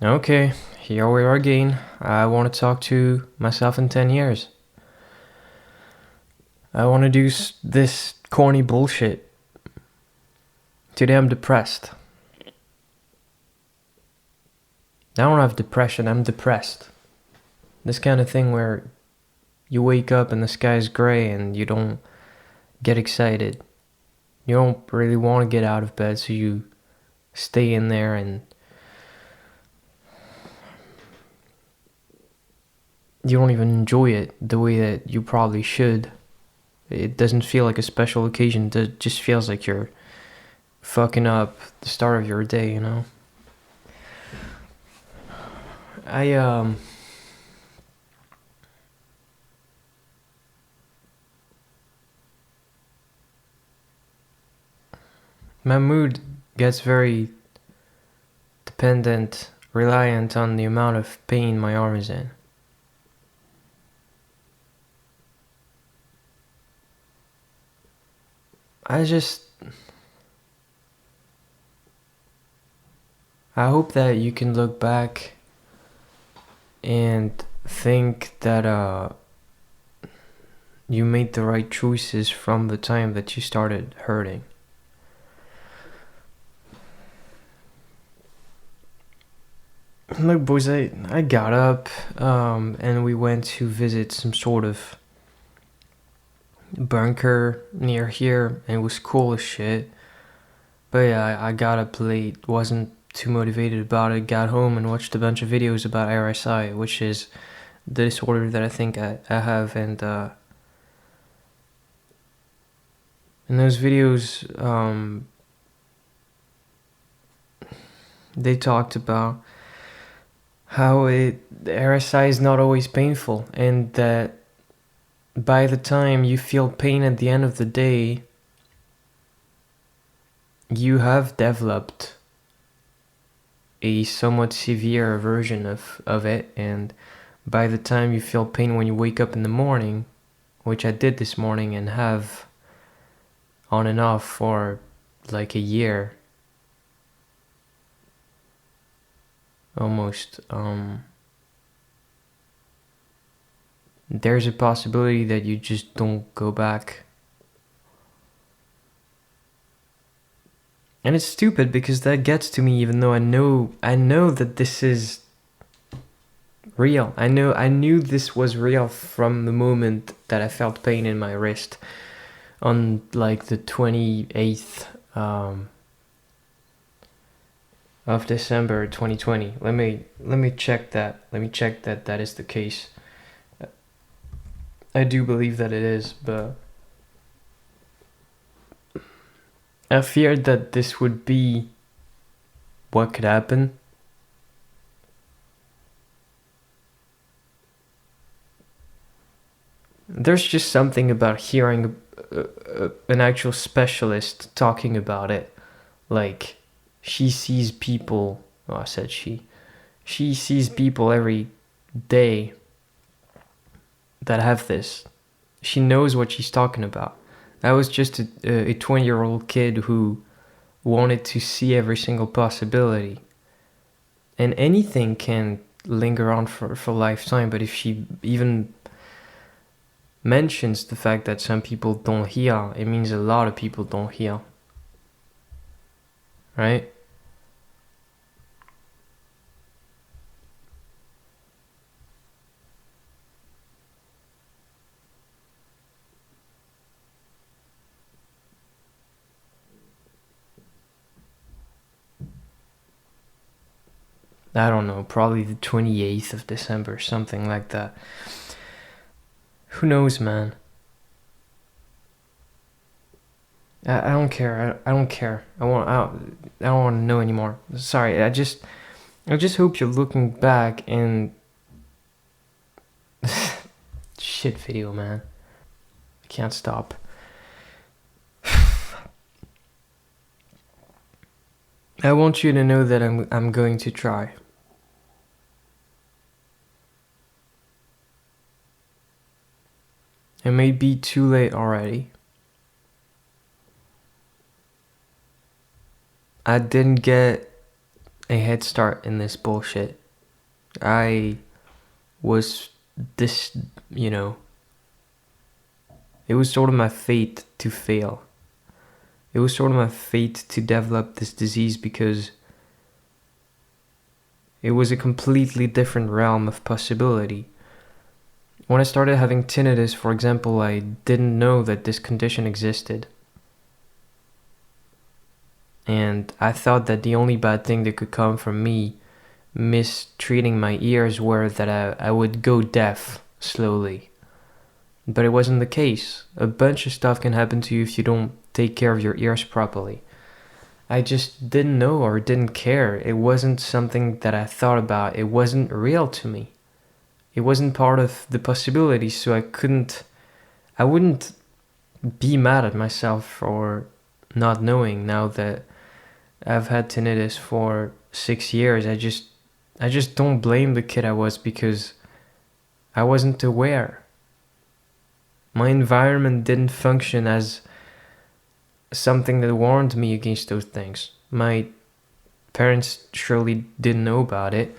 Okay, here we are again. I want to talk to myself in 10 years. I want to do this corny bullshit. Today I'm depressed. I don't have depression, I'm depressed. This kind of thing where you wake up and the sky's gray and you don't get excited. You don't really want to get out of bed, so you stay in there and you don't even enjoy it the way that you probably should. It doesn't feel like a special occasion, it just feels like you're fucking up the start of your day, you know? I my mood gets very reliant on the amount of pain my arm is in. I hope that you can look back and think that you made the right choices from the time that you started hurting. Look, boys, I got up and we went to visit some sort of bunker near here, and it was cool as shit. But yeah, I got up late, wasn't too motivated about it, got home and watched a bunch of videos about RSI, which is the disorder that I think I have, and in those videos, they talked about how the RSI is not always painful, and that by the time you feel pain at the end of the day, you have developed a somewhat severe version of it, and by the time you feel pain when you wake up in the morning, which I did this morning and have on and off for like a year almost, there's a possibility that you just don't go back. And it's stupid because that gets to me, even though I know that this is real. I knew this was real from the moment that I felt pain in my wrist on like the 28th of December 2020. Let me check that. Let me check that that is the case. I do believe that it is, but I feared that this would be what could happen. There's just something about hearing an actual specialist talking about it. Like, she sees people, oh, I said she sees people every day that have this. She knows what she's talking about. I was just a 20-year-old kid who wanted to see every single possibility. And anything can linger on for a lifetime, but if she even mentions the fact that some people don't heal, it means a lot of people don't heal. Right? I don't know, probably the 28th of December, something like that. Who knows, man? I don't care. I don't care. I don't want to know anymore. Sorry. I just hope you're looking back and shit video, man. I can't stop. I want you to know that I'm going to try. It may be too late already. I didn't get a head start in this bullshit. I was this, you know, it was sort of my fate to fail. It was sort of my fate to develop this disease because it was a completely different realm of possibility. When I started having tinnitus, for example, I didn't know that this condition existed. And I thought that the only bad thing that could come from me mistreating my ears were that I would go deaf slowly. But it wasn't the case. A bunch of stuff can happen to you if you don't take care of your ears properly. I just didn't know or didn't care. It wasn't something that I thought about. It wasn't real to me. It wasn't part of the possibilities, so I wouldn't be mad at myself for not knowing now that I've had tinnitus for 6 years. I just don't blame the kid I was because I wasn't aware. My environment didn't function as something that warned me against those things. My parents surely didn't know about it.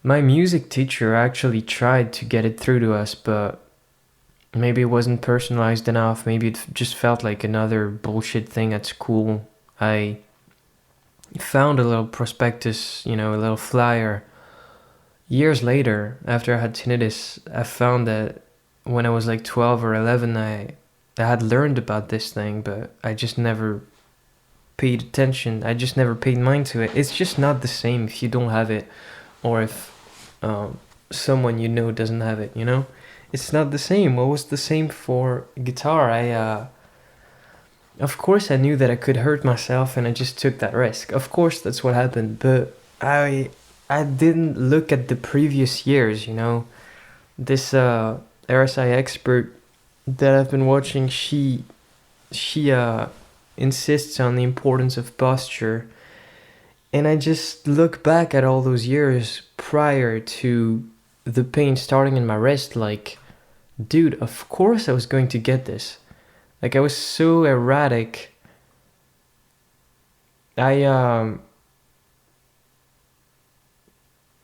My music teacher actually tried to get it through to us, but maybe it wasn't personalized enough. Maybe it just felt like another bullshit thing at school. I found a little prospectus, a little flyer. Years later, after I had tinnitus, I found that when I was like 12 or 11, I had learned about this thing, but I just never paid attention. I just never paid mind to it. It's just not the same if you don't have it, or if someone you know doesn't have it, It's not the same. What was the same for guitar? Of course I knew that I could hurt myself and I just took that risk. Of course that's what happened, but I didn't look at the previous years, This RSI expert that I've been watching, she insists on the importance of posture. And I just look back at all those years prior to the pain starting in my wrist, like, dude, of course I was going to get this. Like, I was so erratic.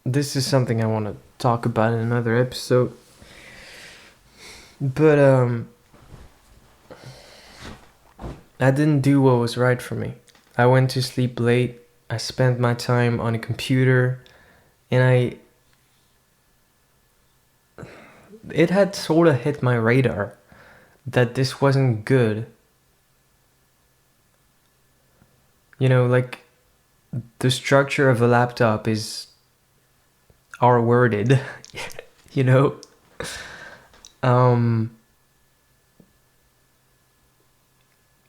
This is something I want to talk about in another episode. But I didn't do what was right for me. I went to sleep late. I spent my time on a computer, and it had sort of hit my radar that this wasn't good. Like, the structure of a laptop is R-worded,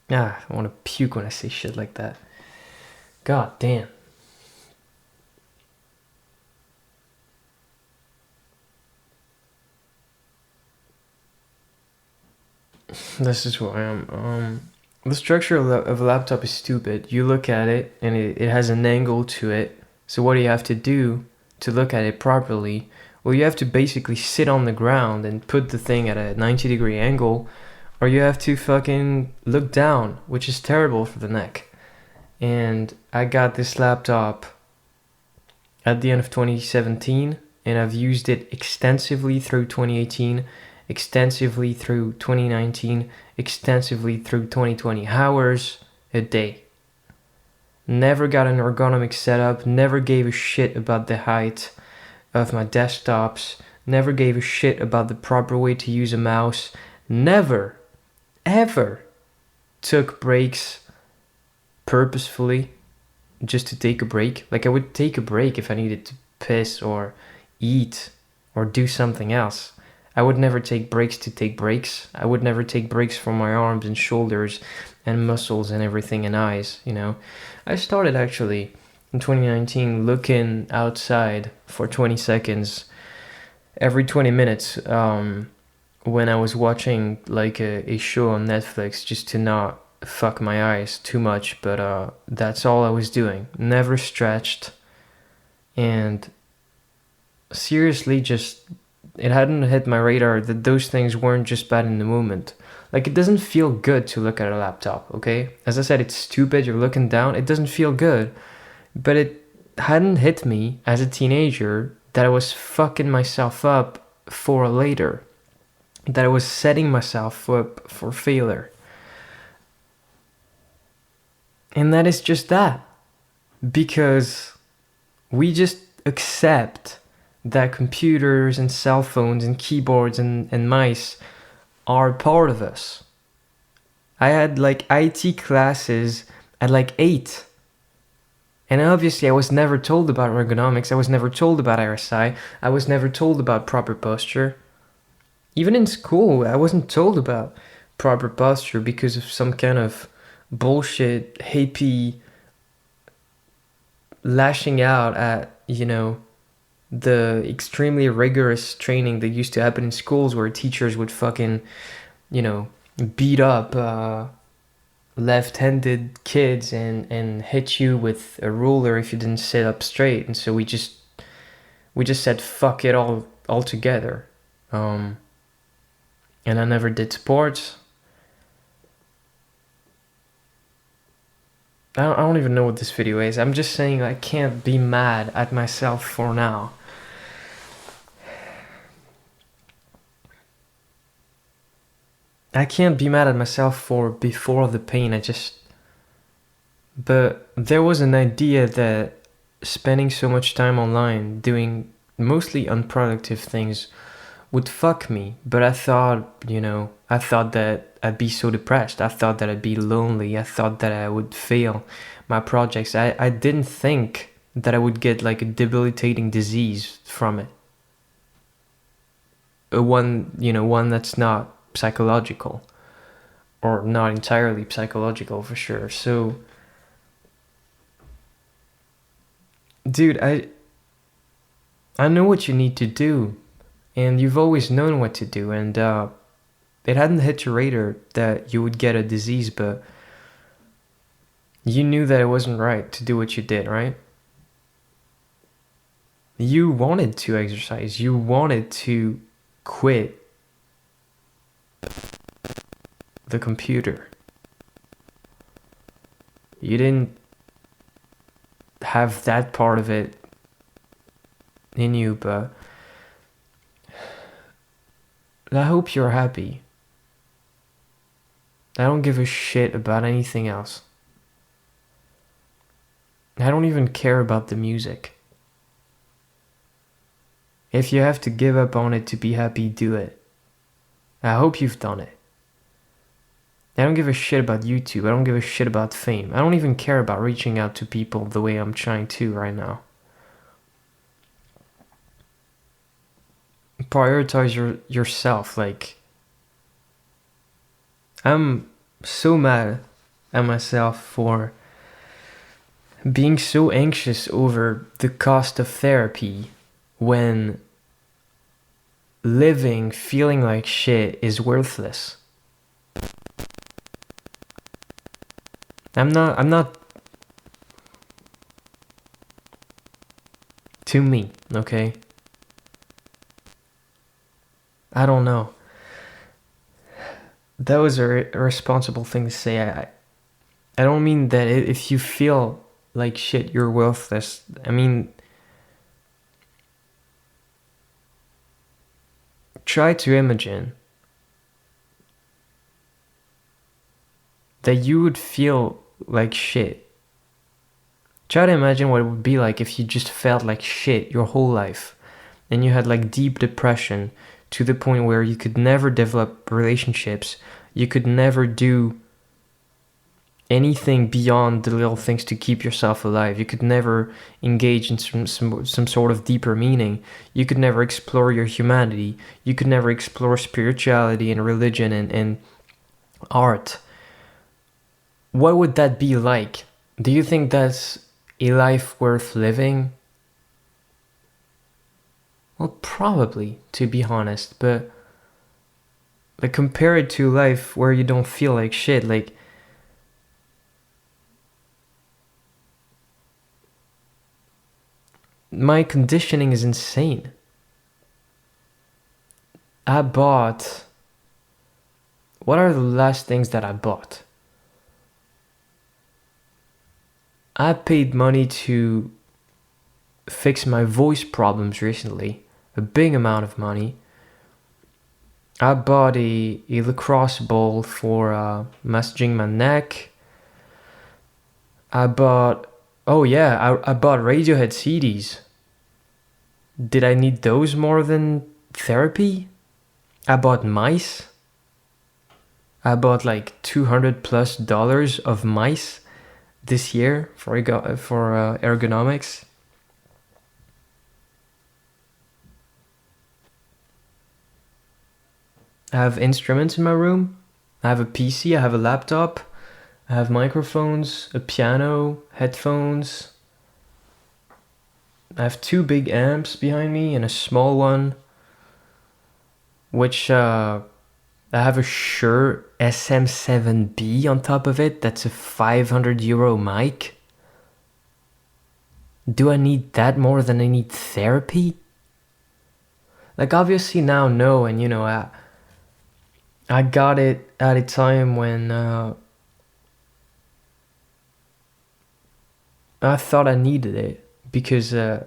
I want to puke when I say shit like that. God damn. This is who I am. The structure of a laptop is stupid. You look at it and it has an angle to it. So what do you have to do to look at it properly? Well, you have to basically sit on the ground and put the thing at a 90-degree angle, or you have to fucking look down, which is terrible for the neck. And I got this laptop at the end of 2017, and I've used it extensively through 2018, extensively through 2019, extensively through 2020. Hours a day. Never got an ergonomic setup, never gave a shit about the height of my desktops, never gave a shit about the proper way to use a mouse, never, ever took breaks purposefully just to take a break. Like, I would take a break if I needed to piss or eat or do something else. I would never take breaks to take breaks. I would never take breaks from my arms and shoulders and muscles and everything and eyes, I started actually in 2019 looking outside for 20 seconds every 20 minutes when I was watching like a show on Netflix, just to not fuck my eyes too much. But that's all I was doing. Never stretched. And seriously, just it hadn't hit my radar that those things weren't just bad in the moment. Like, it doesn't feel good to look at a laptop, okay? As I said, it's stupid, you're looking down, it doesn't feel good. But hadn't hit me as a teenager that I was fucking myself up for later, that I was setting myself up for failure. And that is just that. Because we just accept that computers and cell phones and keyboards and mice are part of us. I had like IT classes at like 8. And obviously I was never told about ergonomics, I was never told about RSI, I was never told about proper posture. Even in school, I wasn't told about proper posture because of some kind of bullshit, hippie lashing out at, the extremely rigorous training that used to happen in schools where teachers would fucking, beat up left-handed kids and hit you with a ruler if you didn't sit up straight. And so we just said fuck it all altogether. And I never did sports. I don't even know what this video is. I'm just saying I can't be mad at myself for now. I can't be mad at myself for before the pain. But there was an idea that spending so much time online doing mostly unproductive things would fuck me. But I thought that I'd be so depressed. I thought that I'd be lonely. I thought that I would fail my projects. I didn't think that I would get like a debilitating disease from it. One that's not psychological, or not entirely psychological for sure. So, dude, I know what you need to do, and you've always known what to do, and it hadn't hit your radar that you would get a disease, but you knew that it wasn't right to do what you did, right? You wanted to exercise. You wanted to quit the computer. You didn't have that part of it in you, but I hope you're happy. I don't give a shit about anything else. I don't even care about the music. If you have to give up on it to be happy, do it. I hope you've done it. I don't give a shit about YouTube. I don't give a shit about fame. I don't even care about reaching out to people the way I'm trying to right now. Prioritize yourself. Like, I'm so mad at myself for being so anxious over the cost of therapy when living feeling like shit is worthless. I'm not to me, okay? I don't know. That was a irresponsible thing to say. I don't mean that if you feel like shit, you're worthless. I mean, try to imagine that you would feel like shit. Try to imagine what it would be like if you just felt like shit your whole life and you had like deep depression to the point where you could never develop relationships, you could never do anything beyond the little things to keep yourself alive. You could never engage in some sort of deeper meaning. You could never explore your humanity. You could never explore spirituality and religion and art. What would that be like? Do you think that's a life worth living? Well, probably, to be honest, but like compare it to life where you don't feel like shit. Like, my conditioning is insane. What are the last things that I bought? I paid money to fix my voice problems recently. A big amount of money. I bought a lacrosse ball for massaging my neck. I bought, oh yeah, I bought Radiohead CDs. Did I need those more than therapy? I bought mice. I bought like $200+ of mice this year for ergonomics. I have instruments in my room. I have a PC, I have a laptop, I have microphones, a piano, headphones. I have 2 big amps behind me and a small one, which I have a Shure SM7B on top of it. That's a €500 mic. Do I need that more than I need therapy? Like, obviously now, no, and I got it at a time when I thought I needed it because I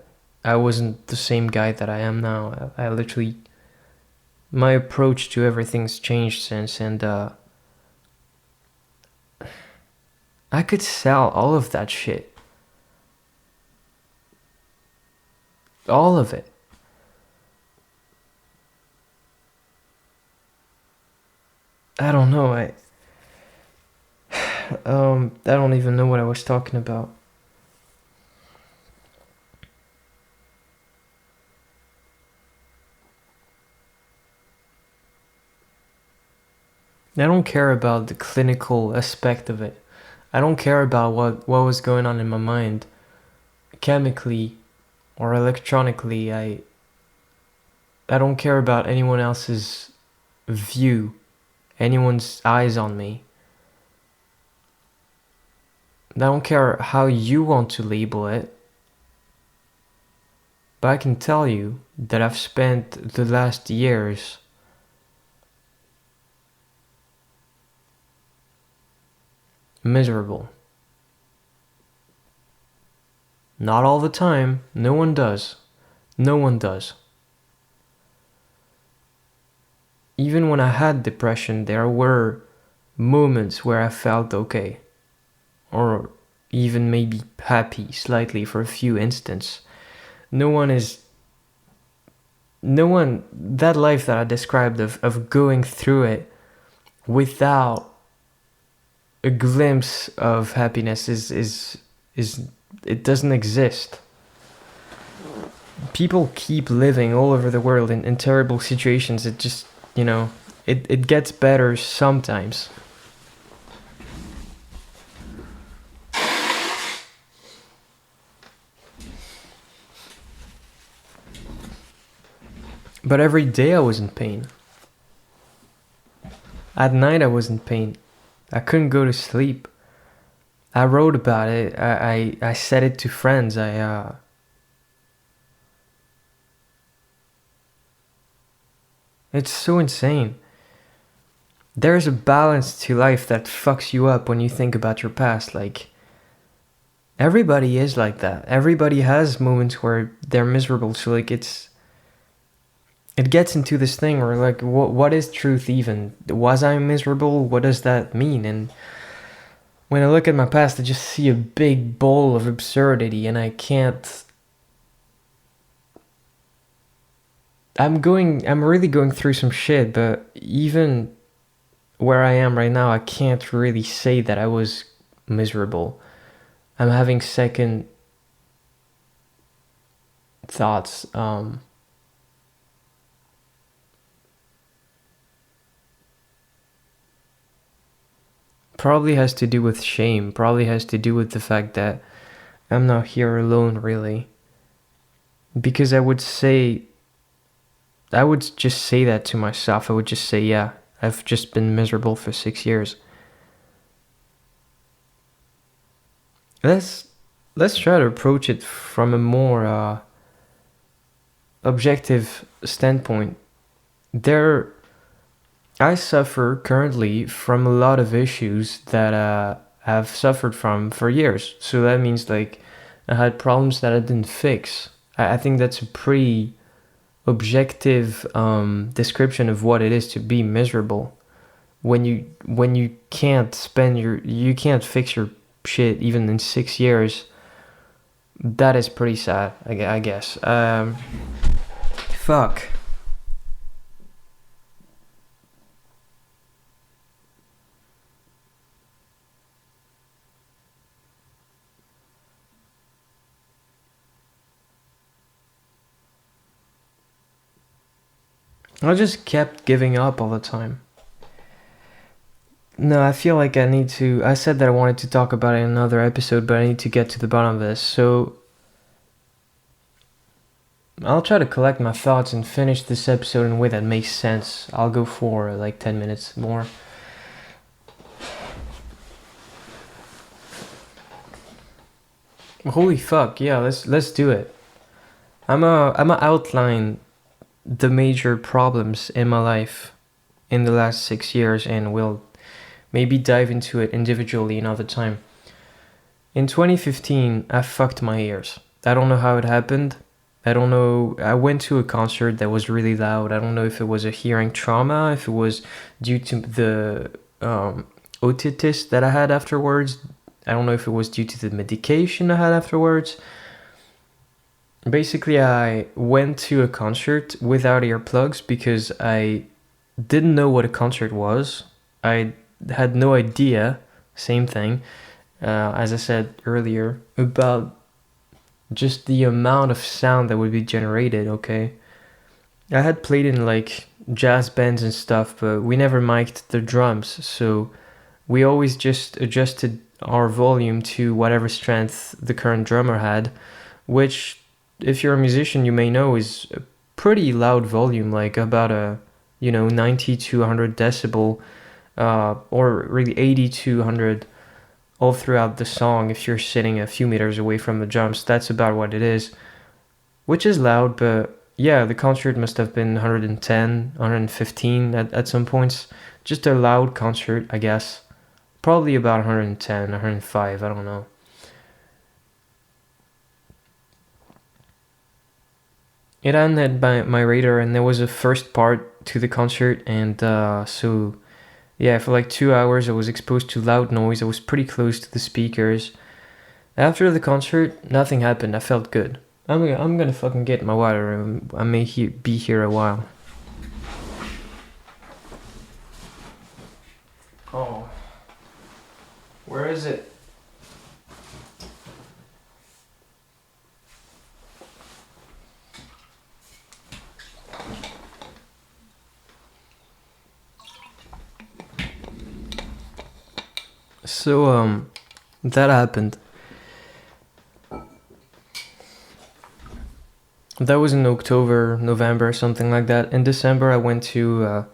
wasn't the same guy that I am now. I literally, my approach to everything's changed since, and I could sell all of that shit. All of it. I don't know. I don't even know what I was talking about. I don't care about the clinical aspect of it. I don't care about what was going on in my mind chemically or electronically. I don't care about anyone else's view, anyone's eyes on me. I don't care how you want to label it. But I can tell you that I've spent the last years miserable. Not all the time. No one does. No one does. Even when I had depression, there were moments where I felt okay. Or even maybe happy slightly for a few instants. That life that I described of going through it without a glimpse of happiness is it doesn't exist. People keep living all over the world in terrible situations. It just, it gets better sometimes. But every day I was in pain. At night I was in pain. I couldn't go to sleep. I wrote about it. I said it to friends. It's so insane. There's a balance to life that fucks you up when you think about your past. Like, everybody is like that. Everybody has moments where they're miserable. So like it gets into this thing where like what is truth even? Was I miserable? What does that mean? And when I look at my past, I just see a big bowl of absurdity, and I can't. I'm really going through some shit, but even where I am right now, I can't really say that I was miserable. I'm having second thoughts. Probably has to do with shame. Probably has to do with the fact that I'm not here alone, really. Because I would just say that to myself. I would just say, yeah, I've just been miserable for 6 years. Let's try to approach it from a more objective standpoint. I suffer currently from a lot of issues that I've suffered from for years. So that means like I had problems that I didn't fix. I think that's a pretty objective description of what it is to be miserable. When you can't you can't fix your shit even in 6 years. That is pretty sad, I guess. Fuck. I just kept giving up all the time. No, I feel like I need to. I said that I wanted to talk about it in another episode, but I need to get to the bottom of this. So I'll try to collect my thoughts and finish this episode in a way that makes sense. I'll go for like 10 minutes more. Holy fuck, yeah, let's do it. I'ma outline the major problems in my life in the last 6 years, and we'll maybe dive into it individually another time. In 2015, I fucked my ears. I don't know how it happened. I don't know. I went to a concert that was really loud. I don't know if it was a hearing trauma, if it was due to the otitis that I had afterwards. I don't know if it was due to the medication I had afterwards. Basically, I went to a concert without earplugs because I didn't know what a concert was. I had no idea, same thing, as I said earlier, about just the amount of sound that would be generated, okay? I had played in like jazz bands and stuff, but we never mic'd the drums, so we always just adjusted our volume to whatever strength the current drummer had, which, if you're a musician, you may know is a pretty loud volume, like about a 90 to 100 decibel, or really 80 to 100 all throughout the song. If you're sitting a few meters away from the drums, that's about what it is, which is loud. But yeah, the concert must have been 110, 115 at some points. Just a loud concert, I guess. Probably about 110, 105, I don't know. It ended by my radar, and there was a first part to the concert, and so yeah, for like 2 hours I was exposed to loud noise. I was pretty close to the speakers. After the concert, nothing happened. I felt good. I'm gonna fucking get my water. I may be here a while. Oh, where is it? So that happened. That was in October, November, something like that. In December, I went to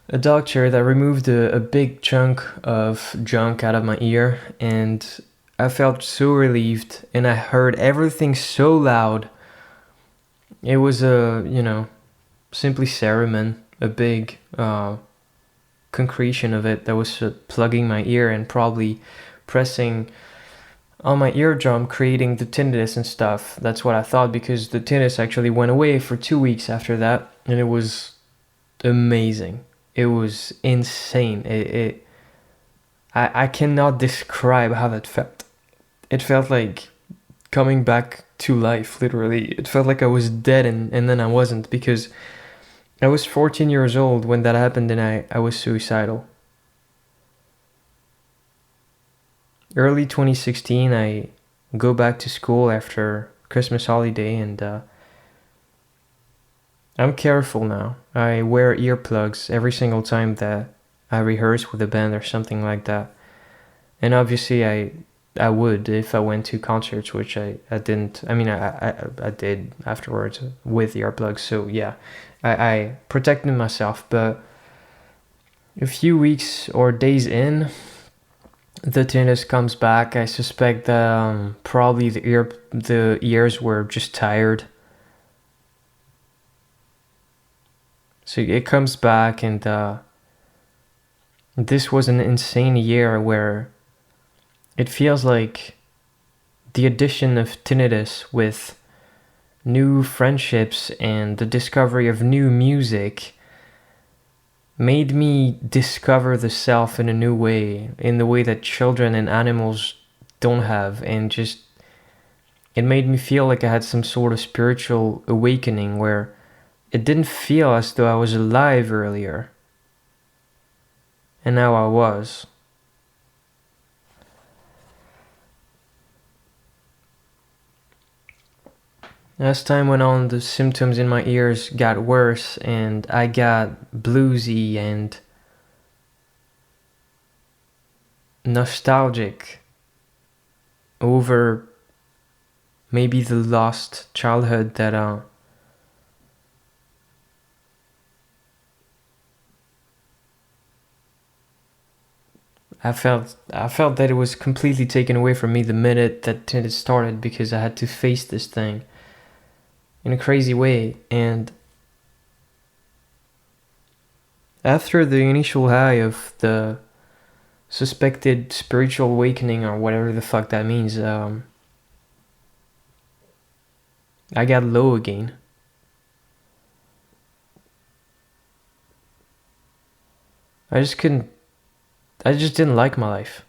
a doctor that removed a big chunk of junk out of my ear, and I felt so relieved, and I heard everything so loud. It was simply cerumen, a big concretion of it that was plugging my ear and probably pressing on my eardrum, creating the tinnitus and stuff. That's what I thought, because the tinnitus actually went away for 2 weeks after that, and it was amazing. It was insane. I cannot describe how that felt. It felt like coming back to life, literally. It felt like I was dead, and then I wasn't, because I was 14 years old when that happened, and I was suicidal. Early 2016, I go back to school after Christmas holiday, and I'm careful now. I wear earplugs every single time that I rehearse with a band or something like that. And obviously I would if I went to concerts, which I didn't. I mean, I did afterwards with earplugs, so yeah, I protected myself. But a few weeks or days in, the tinnitus comes back. I suspect that probably the ears were just tired. So it comes back, and this was an insane year where it feels like the addition of tinnitus with new friendships and the discovery of new music made me discover the self in a new way, in the way that children and animals don't have, and just it made me feel like I had some sort of spiritual awakening where it didn't feel as though I was alive earlier, and now I was. As time went on, the symptoms in my ears got worse, and I got bluesy and nostalgic over maybe the lost childhood that I felt that it was completely taken away from me the minute that it started, because I had to face this thing in a crazy way. And after the initial high of the suspected spiritual awakening, or whatever the fuck that means, I got low again. I just didn't like my life.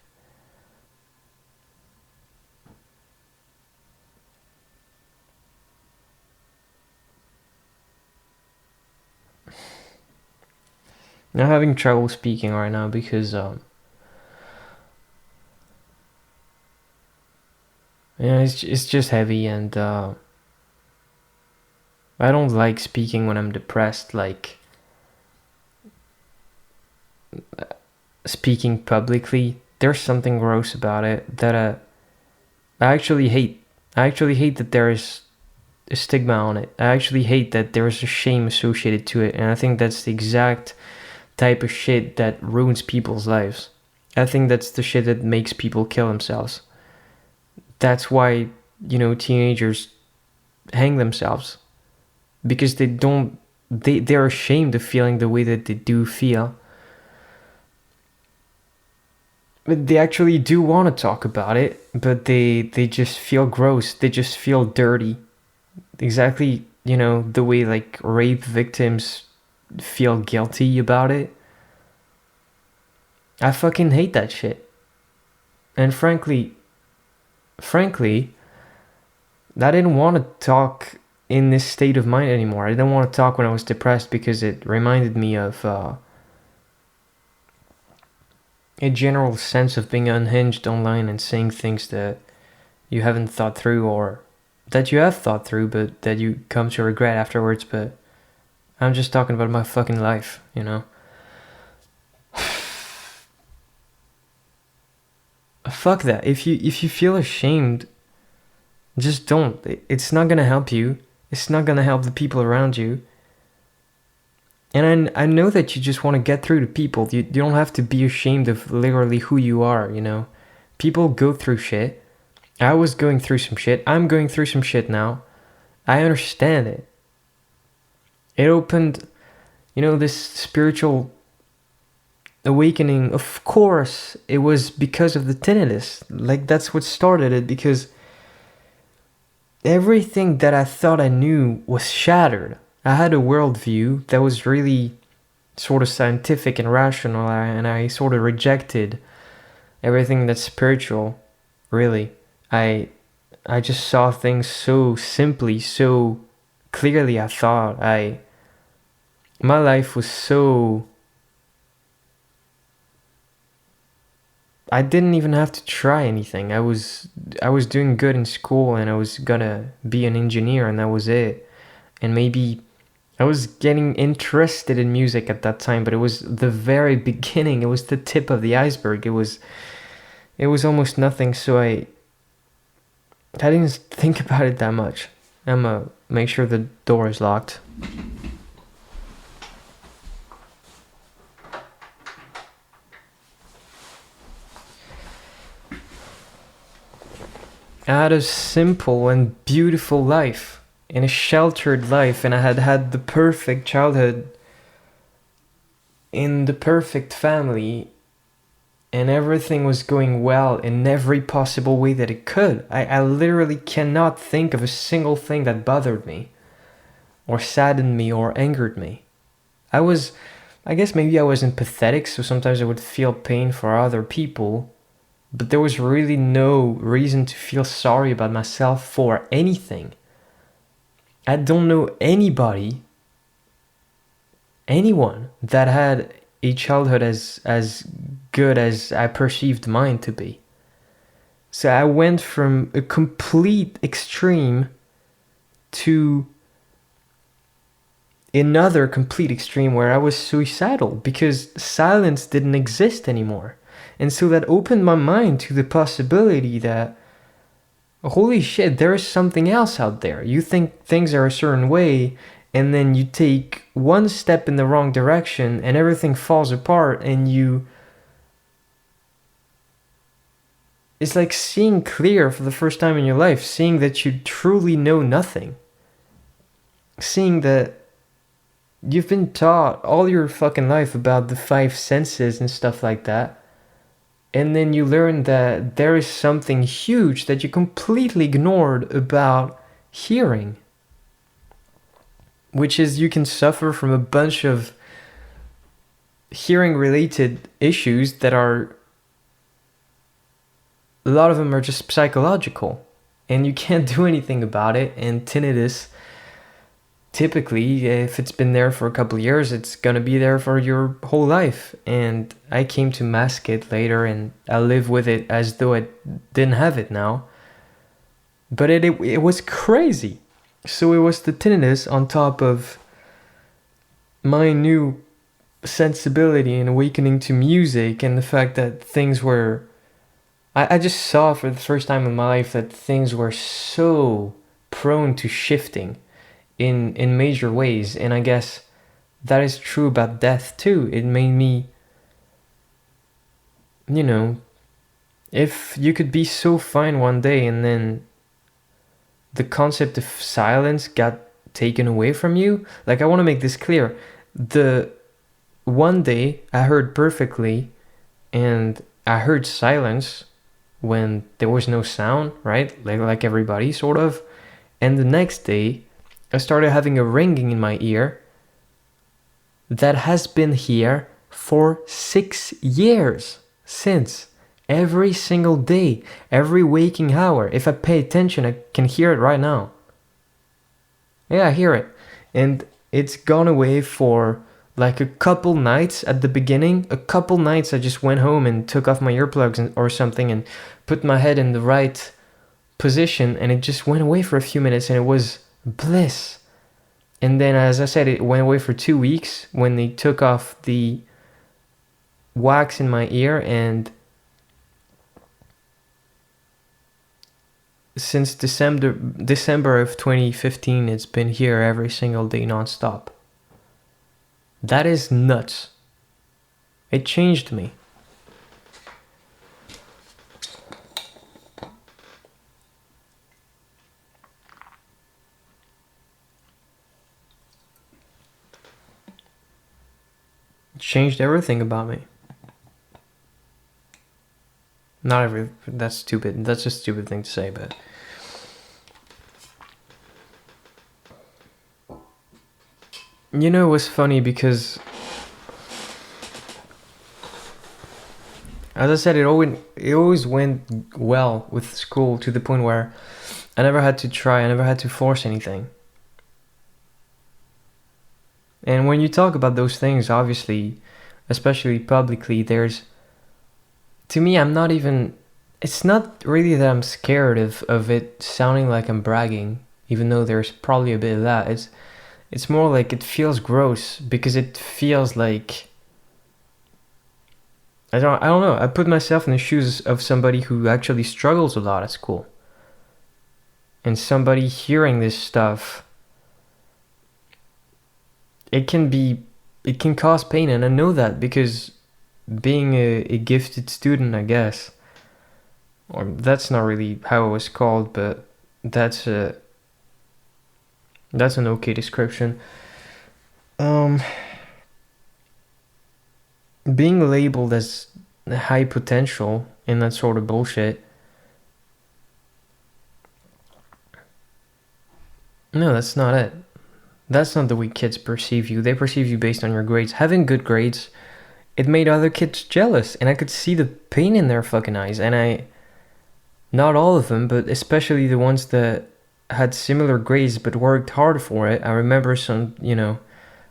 I'm having trouble speaking right now because it's just heavy, and I don't like speaking when I'm depressed, like speaking publicly. There's something gross about it that I actually hate. I actually hate that there is a stigma on it. I actually hate that there is a shame associated to it, and I think that's the exact type of shit that ruins people's lives. I think that's the shit that makes people kill themselves. That's why, teenagers hang themselves, because they're ashamed of feeling the way that they do feel. But they actually do want to talk about it, but they just feel gross. They just feel dirty. Exactly, the way like rape victims feel guilty about it. I fucking hate that shit. And frankly, I didn't want to talk in this state of mind anymore. I didn't want to talk when I was depressed, because it reminded me of a general sense of being unhinged online and saying things that you haven't thought through, or that you have thought through but that you come to regret afterwards. But I'm just talking about my fucking life, Fuck that. If you feel ashamed, just don't. It's not gonna help you. It's not gonna help the people around you. And I know that you just want to get through to people. You don't have to be ashamed of literally who you are, People go through shit. I was going through some shit. I'm going through some shit now. I understand it. It opened, this spiritual awakening. Of course, it was because of the tinnitus. Like, that's what started it, because everything that I thought I knew was shattered. I had a worldview that was really sort of scientific and rational, and I sort of rejected everything that's spiritual, really. I just saw things so simply, so clearly. My life was so... I didn't even have to try anything. I was doing good in school, and I was gonna be an engineer, and that was it. And maybe I was getting interested in music at that time, but it was the very beginning. It was the tip of the iceberg. It was almost nothing, so I didn't think about it that much. I'ma make sure the door is locked. I had a simple and beautiful life, in a sheltered life, and I had had the perfect childhood in the perfect family, and everything was going well in every possible way that it could. I literally cannot think of a single thing that bothered me, or saddened me, or angered me. I guess maybe I was empathetic, so sometimes I would feel pain for other people, but there was really no reason to feel sorry about myself for anything. I don't know anyone that had a childhood as good as I perceived mine to be. So I went from a complete extreme to another complete extreme where I was suicidal because silence didn't exist anymore. And so that opened my mind to the possibility that, holy shit, there is something else out there. You think things are a certain way, and then you take one step in the wrong direction and everything falls apart, and it's like seeing clear for the first time in your life, seeing that you truly know nothing. Seeing that you've been taught all your fucking life about the five senses and stuff like that. And then you learn that there is something huge that you completely ignored about hearing. Which is you can suffer from a bunch of hearing related issues that are, a lot of them are just psychological. And you can't do anything about it. And tinnitus, typically, if it's been there for a couple of years, it's gonna be there for your whole life. And I came to mask it later, and I live with it as though I didn't have it now. But it was crazy. So it was the tinnitus on top of my new sensibility and awakening to music, and the fact that things were, I just saw for the first time in my life that things were so prone to shifting in major ways. And I guess that is true about death too. It made me, if you could be so fine one day and then the concept of silence got taken away from you. Like, I want to make this clear. The one day I heard perfectly, and I heard silence when there was no sound, right? Like everybody, sort of. And the next day I started having a ringing in my ear that has been here for 6 years since. Every single day, every waking hour. If I pay attention, I can hear it right now. Yeah, I hear it. And it's gone away for like a couple nights at the beginning. A couple nights I just went home and took off my earplugs or something and put my head in the right position, and it just went away for a few minutes, and it was bliss. And then, as I said, it went away for 2 weeks when they took off the wax in my ear, and since December of 2015, it's been here every single day nonstop. That is nuts. It changed me. It changed everything about me. That's stupid. That's a stupid thing to say, but it was funny because, as I said, it always went well with school, to the point where I never had to force anything. And when you talk about those things, obviously, especially publicly, to me, it's not really that I'm scared of it sounding like I'm bragging, even though there's probably a bit of that. It's more like it feels gross, because it feels like, I don't know. I put myself in the shoes of somebody who actually struggles a lot at school. And somebody hearing this stuff, it can cause pain, and I know that because being a gifted student, I guess, or that's not really how it was called, but that's an okay description. Being labeled as high potential and that sort of bullshit. No, that's not it. That's not the way kids perceive you. They perceive you based on your grades. Having good grades, it made other kids jealous, and I could see the pain in their fucking eyes. And not all of them, but especially the ones that had similar grades but worked hard for it. I remember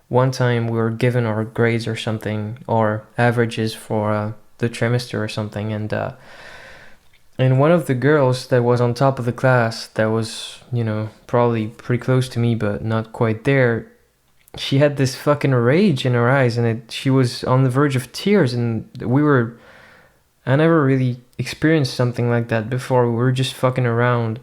one time we were given our grades or something, or averages for the trimester or something, and one of the girls that was on top of the class, that was, probably pretty close to me, but not quite there, she had this fucking rage in her eyes, and she was on the verge of tears, and I never really experienced something like that before. We were just fucking around.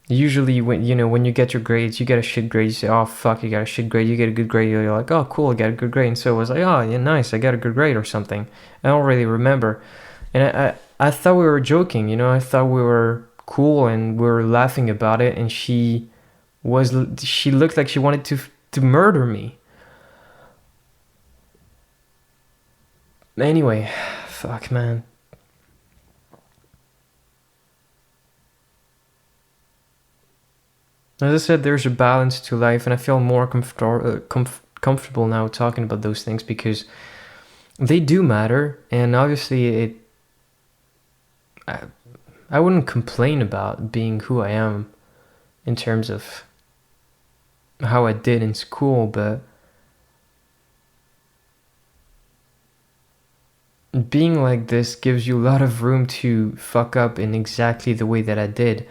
Usually when you get your grades, you get a shit grade, you say, oh fuck, you got a shit grade. You get a good grade, you're like, oh cool, I got a good grade. And so it was like, oh yeah, nice, I got a good grade or something. I don't really remember. And I thought we were joking, I thought we were cool and we were laughing about it, and she looked like she wanted to murder me. Anyway, fuck man. As I said, there's a balance to life, and I feel more comfortable now talking about those things, because they do matter, and obviously I wouldn't complain about being who I am in terms of how I did in school, but being like this gives you a lot of room to fuck up in exactly the way that I did.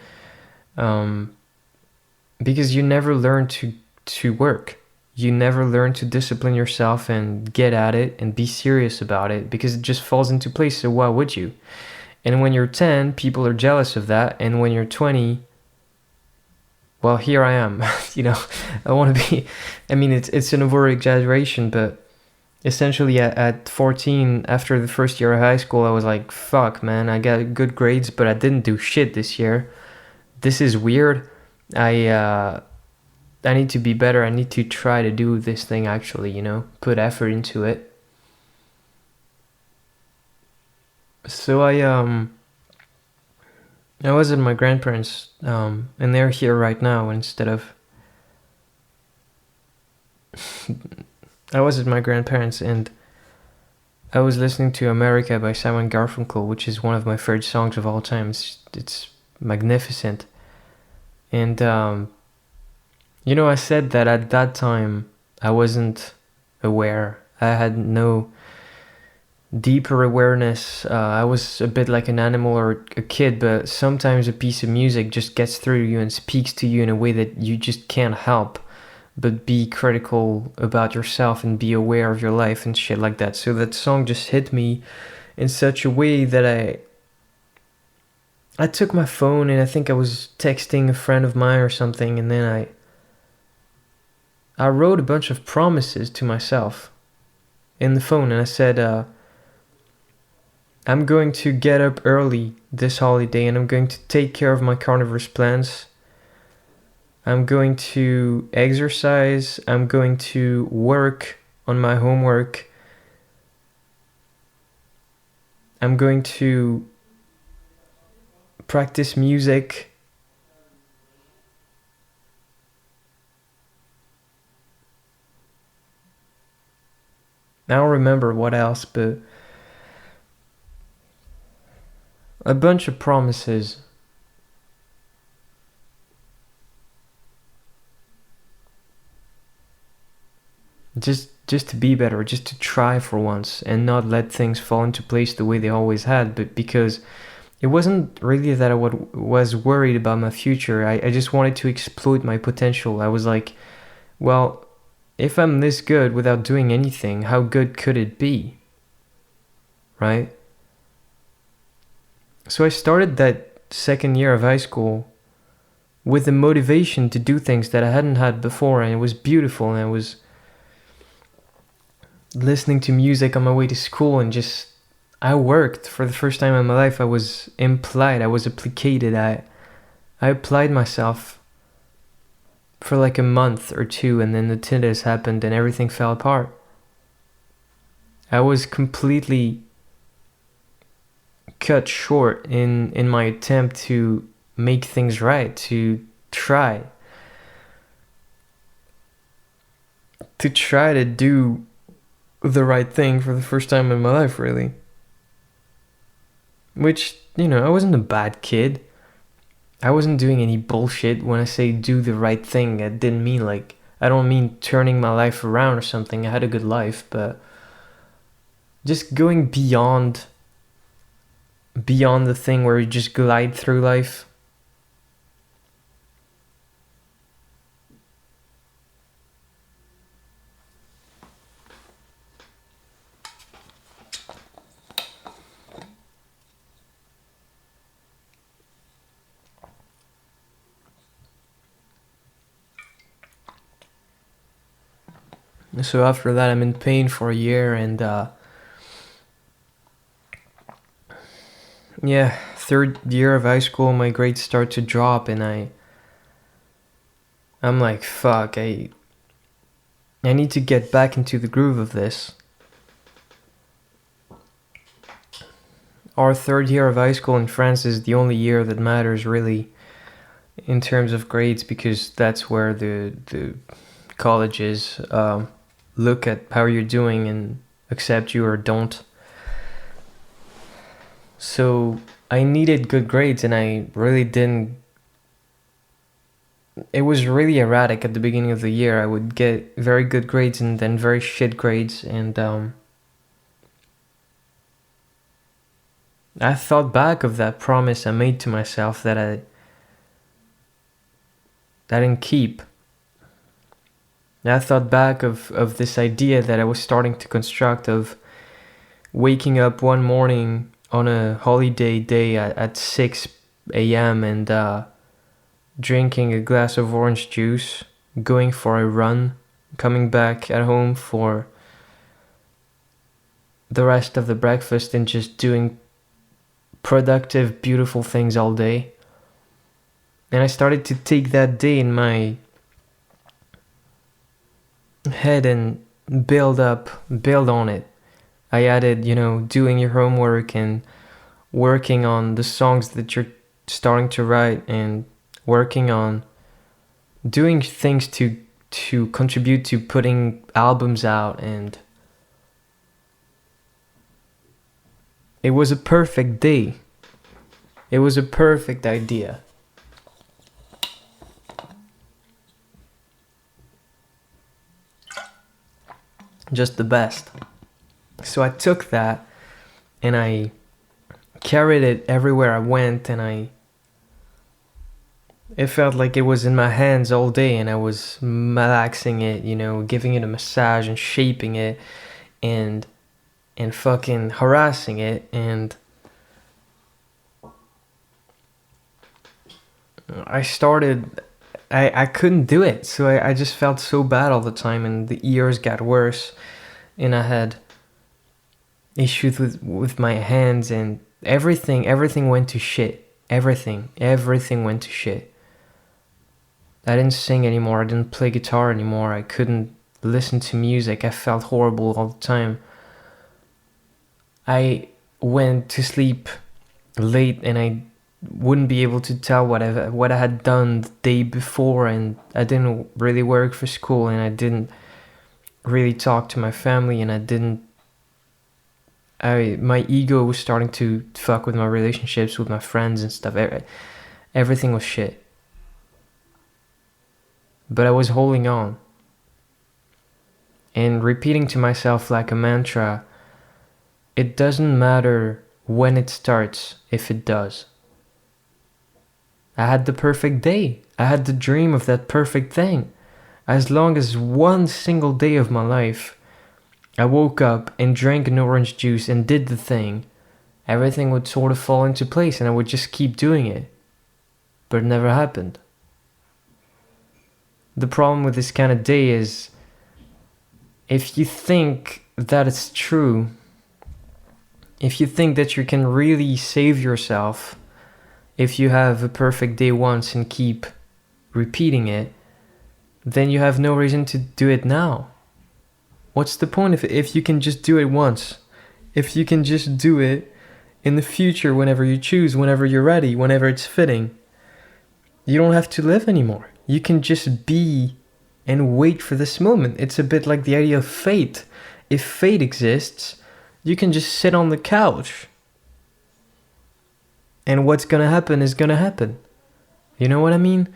Because you never learn to work. You never learn to discipline yourself and get at it and be serious about it, because it just falls into place. So why would you? And when you're 10, people are jealous of that. And when you're 20, well, here I am. I want to be, it's an over exaggeration, but essentially at 14, after the first year of high school, I was like, fuck, man, I got good grades, but I didn't do shit this year. This is weird. I need to be better. I need to try to do this thing actually, put effort into it. So I was at my grandparents, and they're here right now instead of... I was at my grandparents, and I was listening to America by Simon Garfunkel, which is one of my favorite songs of all time. It's magnificent. And, I said that at that time I wasn't aware. I had no deeper awareness. I was a bit like an animal or a kid, but sometimes a piece of music just gets through you and speaks to you in a way that you just can't help but be critical about yourself and be aware of your life and shit like that. So that song just hit me in such a way that I took my phone, and I think I was texting a friend of mine or something, and then I wrote a bunch of promises to myself in the phone, and I said, I'm going to get up early this holiday, and I'm going to take care of my carnivorous plants. I'm going to exercise. I'm going to work on my homework. I'm going to practice music. I don't remember what else, but a bunch of promises. Just to be better, just to try for once and not let things fall into place the way they always had, but because it wasn't really that I was worried about my future. I just wanted to exploit my potential. I was like, well, if I'm this good without doing anything, how good could it be? Right? So I started that second year of high school with the motivation to do things that I hadn't had before, and it was beautiful, and I was listening to music on my way to school, and I worked for the first time in my life. I was implied, I was applicated. I applied myself for like a month or two, and then the tinnitus happened and everything fell apart. I was completely cut short in my attempt to make things right, to try to do the right thing for the first time in my life, really. Which, I wasn't a bad kid. I wasn't doing any bullshit. When I say do the right thing, I didn't mean like, I don't mean turning my life around or something. I had a good life, but just going beyond the thing where you just glide through life. So after that, I'm in pain for a year, and yeah, third year of high school, my grades start to drop, and I'm like, fuck, I need to get back into the groove of this. Our third year of high school in France is the only year that matters really in terms of grades, because that's where the colleges look at how you're doing and accept you or don't. So I needed good grades, and I really didn't. It was really erratic at the beginning of the year. I would get very good grades and then very shit grades, and I thought back of that promise I made to myself that I didn't keep. I thought back of this idea that I was starting to construct of waking up one morning on a holiday day at 6 a.m. and drinking a glass of orange juice, going for a run, coming back at home for the rest of the breakfast, and just doing productive, beautiful things all day. And I started to take that day in my head and build on it. I added, doing your homework and working on the songs that you're starting to write, and working on doing things to contribute to putting albums out. And it was a perfect day. It was a perfect idea. Just the best. So I took that and I carried it everywhere I went, and it felt like it was in my hands all day, and I was malaxing it, giving it a massage and shaping it and fucking harassing it, and I couldn't do it, so I just felt so bad all the time, and the ears got worse, and I had issues with my hands, and everything went to shit. Everything went to shit. I didn't sing anymore, I didn't play guitar anymore, I couldn't listen to music, I felt horrible all the time. I went to sleep late, and I wouldn't be able to tell what I had done the day before, and I didn't really work for school, and I didn't really talk to my family, and my ego was starting to fuck with my relationships with my friends and stuff. Everything was shit. But I was holding on and repeating to myself like a mantra, it doesn't matter when it starts if it does. I had the perfect day. I had the dream of that perfect thing. As long as one single day of my life I woke up and drank an orange juice and did the thing, everything would sort of fall into place, and I would just keep doing it. But it never happened. The problem with this kind of day is, if you think that it's true, if you think that you can really save yourself if you have a perfect day once and keep repeating it, then you have no reason to do it now. What's the point if you can just do it once? If you can just do it in the future whenever you choose, whenever you're ready, whenever it's fitting, you don't have to live anymore. You can just be and wait for this moment. It's a bit like the idea of fate. If fate exists, you can just sit on the couch. And what's gonna happen is gonna happen. You know what I mean?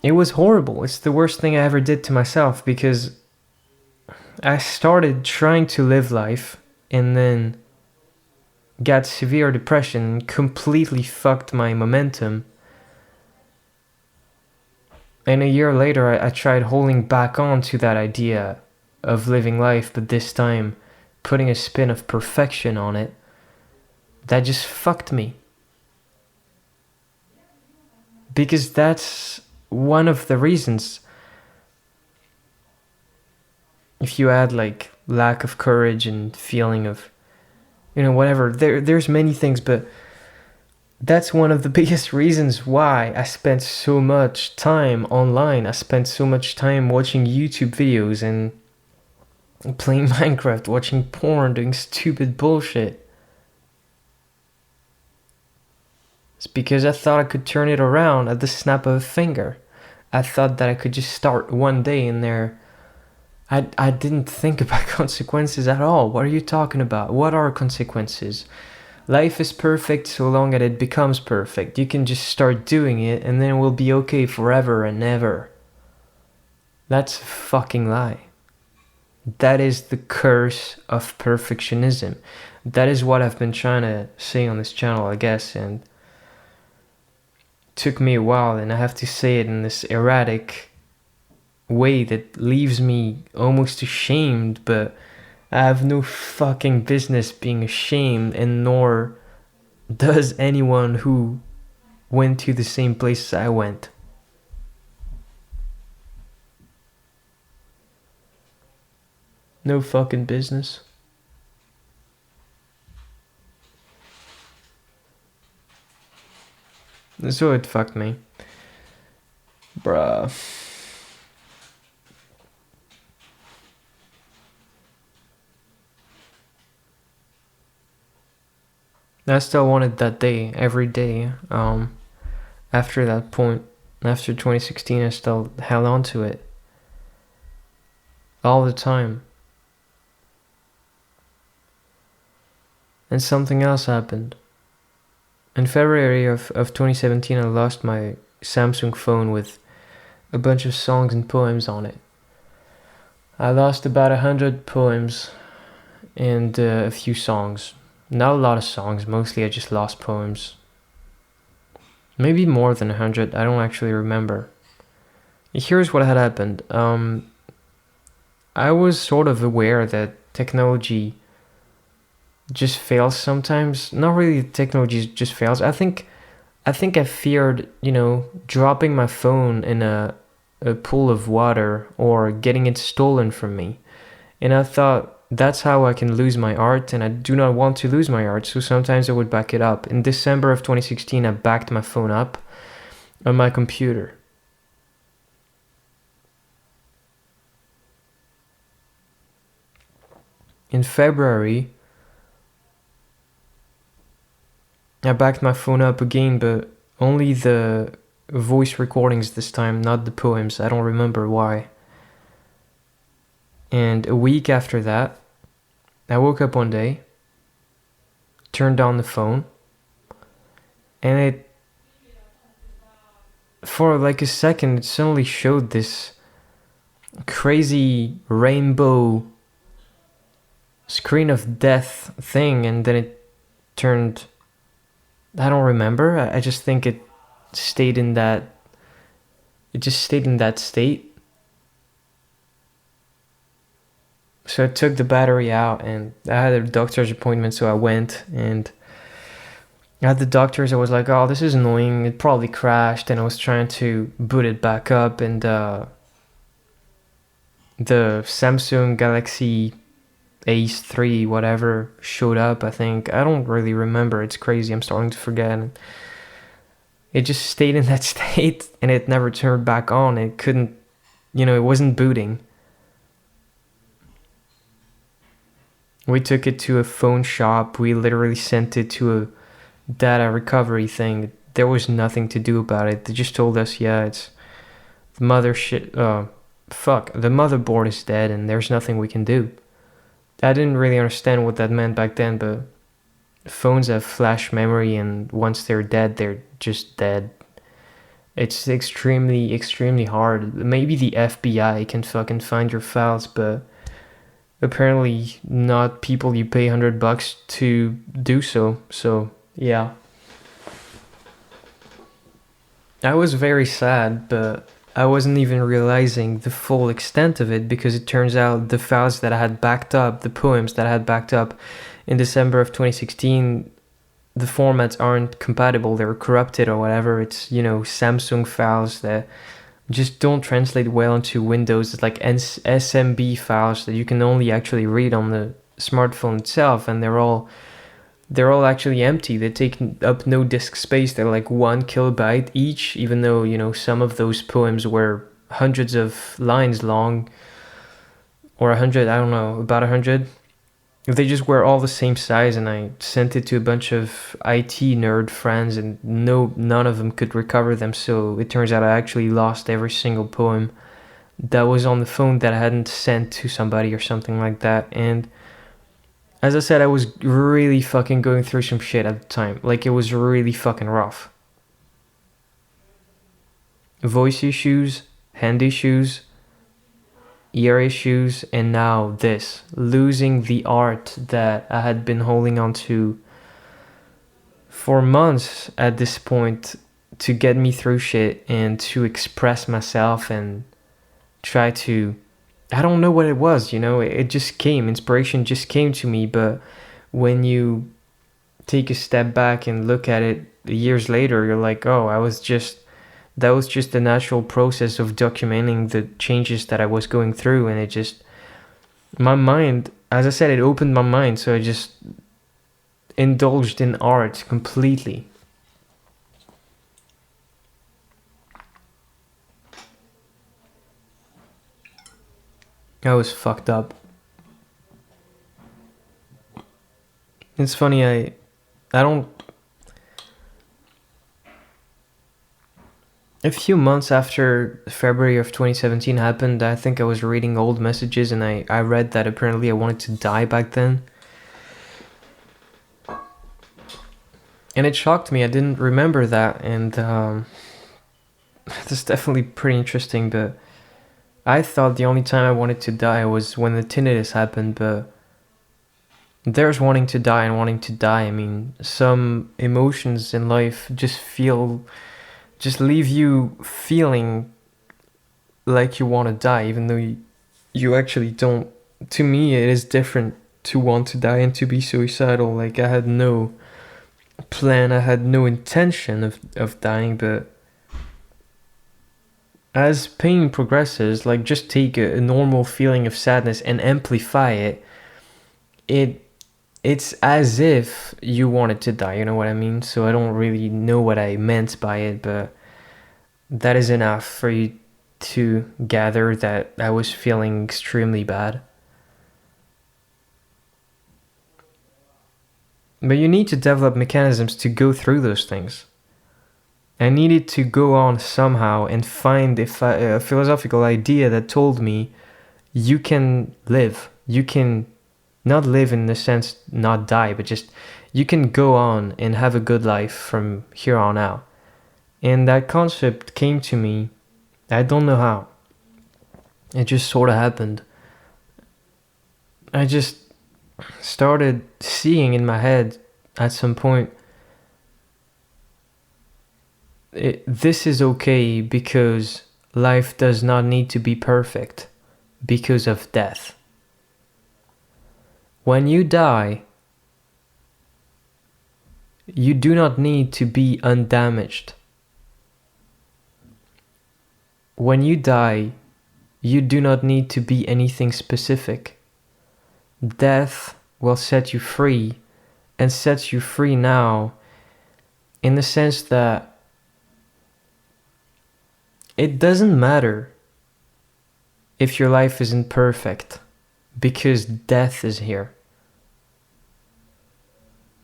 It was horrible. It's the worst thing I ever did to myself, because I started trying to live life and then got severe depression, completely fucked my momentum. And a year later, I tried holding back on to that idea of living life, but this time putting a spin of perfection on it. That just fucked me. Because that's one of the reasons. If you add like lack of courage and feeling of, whatever, there's many things, but that's one of the biggest reasons why I spent so much time online. I spent so much time watching YouTube videos and playing Minecraft, watching porn, doing stupid bullshit. It's because I thought I could turn it around at the snap of a finger. I thought that I could just start one day in there. I didn't think about consequences at all. What are you talking about? What are consequences? Life is perfect so long that it becomes perfect. You can just start doing it and then it will be okay forever and ever. That's a fucking lie. That is the curse of perfectionism. That is what I've been trying to say on this channel, I guess, and it took me a while, and I have to say it in this erratic way that leaves me almost ashamed, but I have no fucking business being ashamed, and nor does anyone who went to the same places I went. No fucking business. So it fucked me. Bruh. I still wanted that day, every day. After that point, after 2016, I still held on to it. All the time. And something else happened. In February of 2017, I lost my Samsung phone with a bunch of songs and poems on it. I lost about 100 poems and a few songs. Not a lot of songs, mostly I just lost poems. Maybe more than 100, I don't actually remember. Here's what had happened. I was sort of aware that technology just fails sometimes. Not really technology just fails. I think I feared, dropping my phone in a pool of water or getting it stolen from me. And I thought, that's how I can lose my art, and I do not want to lose my art, so sometimes I would back it up. In December of 2016, I backed my phone up on my computer. In February, I backed my phone up again, but only the voice recordings this time, not the poems. I don't remember why. And a week after that, I woke up one day, turned on the phone, and it, for like a second, it suddenly showed this crazy rainbow screen of death thing, and then it turned, I don't remember, I just think it just stayed in that state. So I took the battery out, and I had a doctor's appointment, so I went, and at the doctor's I was like, oh, this is annoying, it probably crashed, and I was trying to boot it back up, and the Samsung Galaxy Ace 3 whatever showed up, I think. I don't really remember, it's crazy, I'm starting to forget. It just stayed in that state, and it never turned back on. It couldn't, it wasn't booting. We took it to a phone shop. We literally sent it to a data recovery thing. There was nothing to do about it. They just told us, yeah, it's the the motherboard is dead and there's nothing we can do. I didn't really understand what that meant back then, but phones have flash memory, and once they're dead, they're just dead. It's extremely, extremely hard. Maybe the FBI can fucking find your files, but apparently not people you pay $100 to do so. So, yeah. I was very sad, but I wasn't even realizing the full extent of it, because it turns out the files that I had backed up, the poems that I had backed up in December of 2016, the formats aren't compatible. They're corrupted or whatever. It's, Samsung files that just don't translate well into Windows. It's like SMB files that you can only actually read on the smartphone itself, and they're all actually empty. They take up no disk space. They're like 1 kilobyte each, even though, some of those poems were hundreds of lines long, or 100, I don't know, about 100. They just were all the same size, and I sent it to a bunch of IT nerd friends, and none of them could recover them. So it turns out I actually lost every single poem that was on the phone that I hadn't sent to somebody or something like that. And as I said, I was really fucking going through some shit at the time. Like, it was really fucking rough. Voice issues, hand issues, ear issues, and now this. Losing the art that I had been holding on to for months at this point to get me through shit and to express myself and try to... I don't know what it was, it just came. Inspiration just came to me, but when you take a step back and look at it years later, you're like, oh, that was just the natural process of documenting the changes that I was going through. And it just, my mind, as I said, it opened my mind. So I just indulged in art completely. I was fucked up. It's funny, I don't... A few months after February of 2017 happened, I think I was reading old messages, and I read that apparently I wanted to die back then. And it shocked me. I didn't remember that, and that's definitely pretty interesting, but I thought the only time I wanted to die was when the tinnitus happened, but there's wanting to die and wanting to die. I mean, some emotions in life just leave you feeling like you want to die, even though you actually don't. To me, it is different to want to die and to be suicidal. Like, I had no plan, I had no intention of dying, but as pain progresses, like, just take a normal feeling of sadness and amplify it's as if you wanted to die, you know what I mean? So I don't really know what I meant by it, but that is enough for you to gather that I was feeling extremely bad. But you need to develop mechanisms to go through those things. I needed to go on somehow and find a philosophical idea that told me you can live. You can not live in the sense not die, but just you can go on and have a good life from here on out. And that concept came to me. I don't know how. It just sort of happened. I just started seeing in my head at some point, this is okay because life does not need to be perfect because of death. When you die, you do not need to be undamaged. When you die, you do not need to be anything specific. Death will set you free, and sets you free now, in the sense that it doesn't matter if your life isn't perfect, because death is here.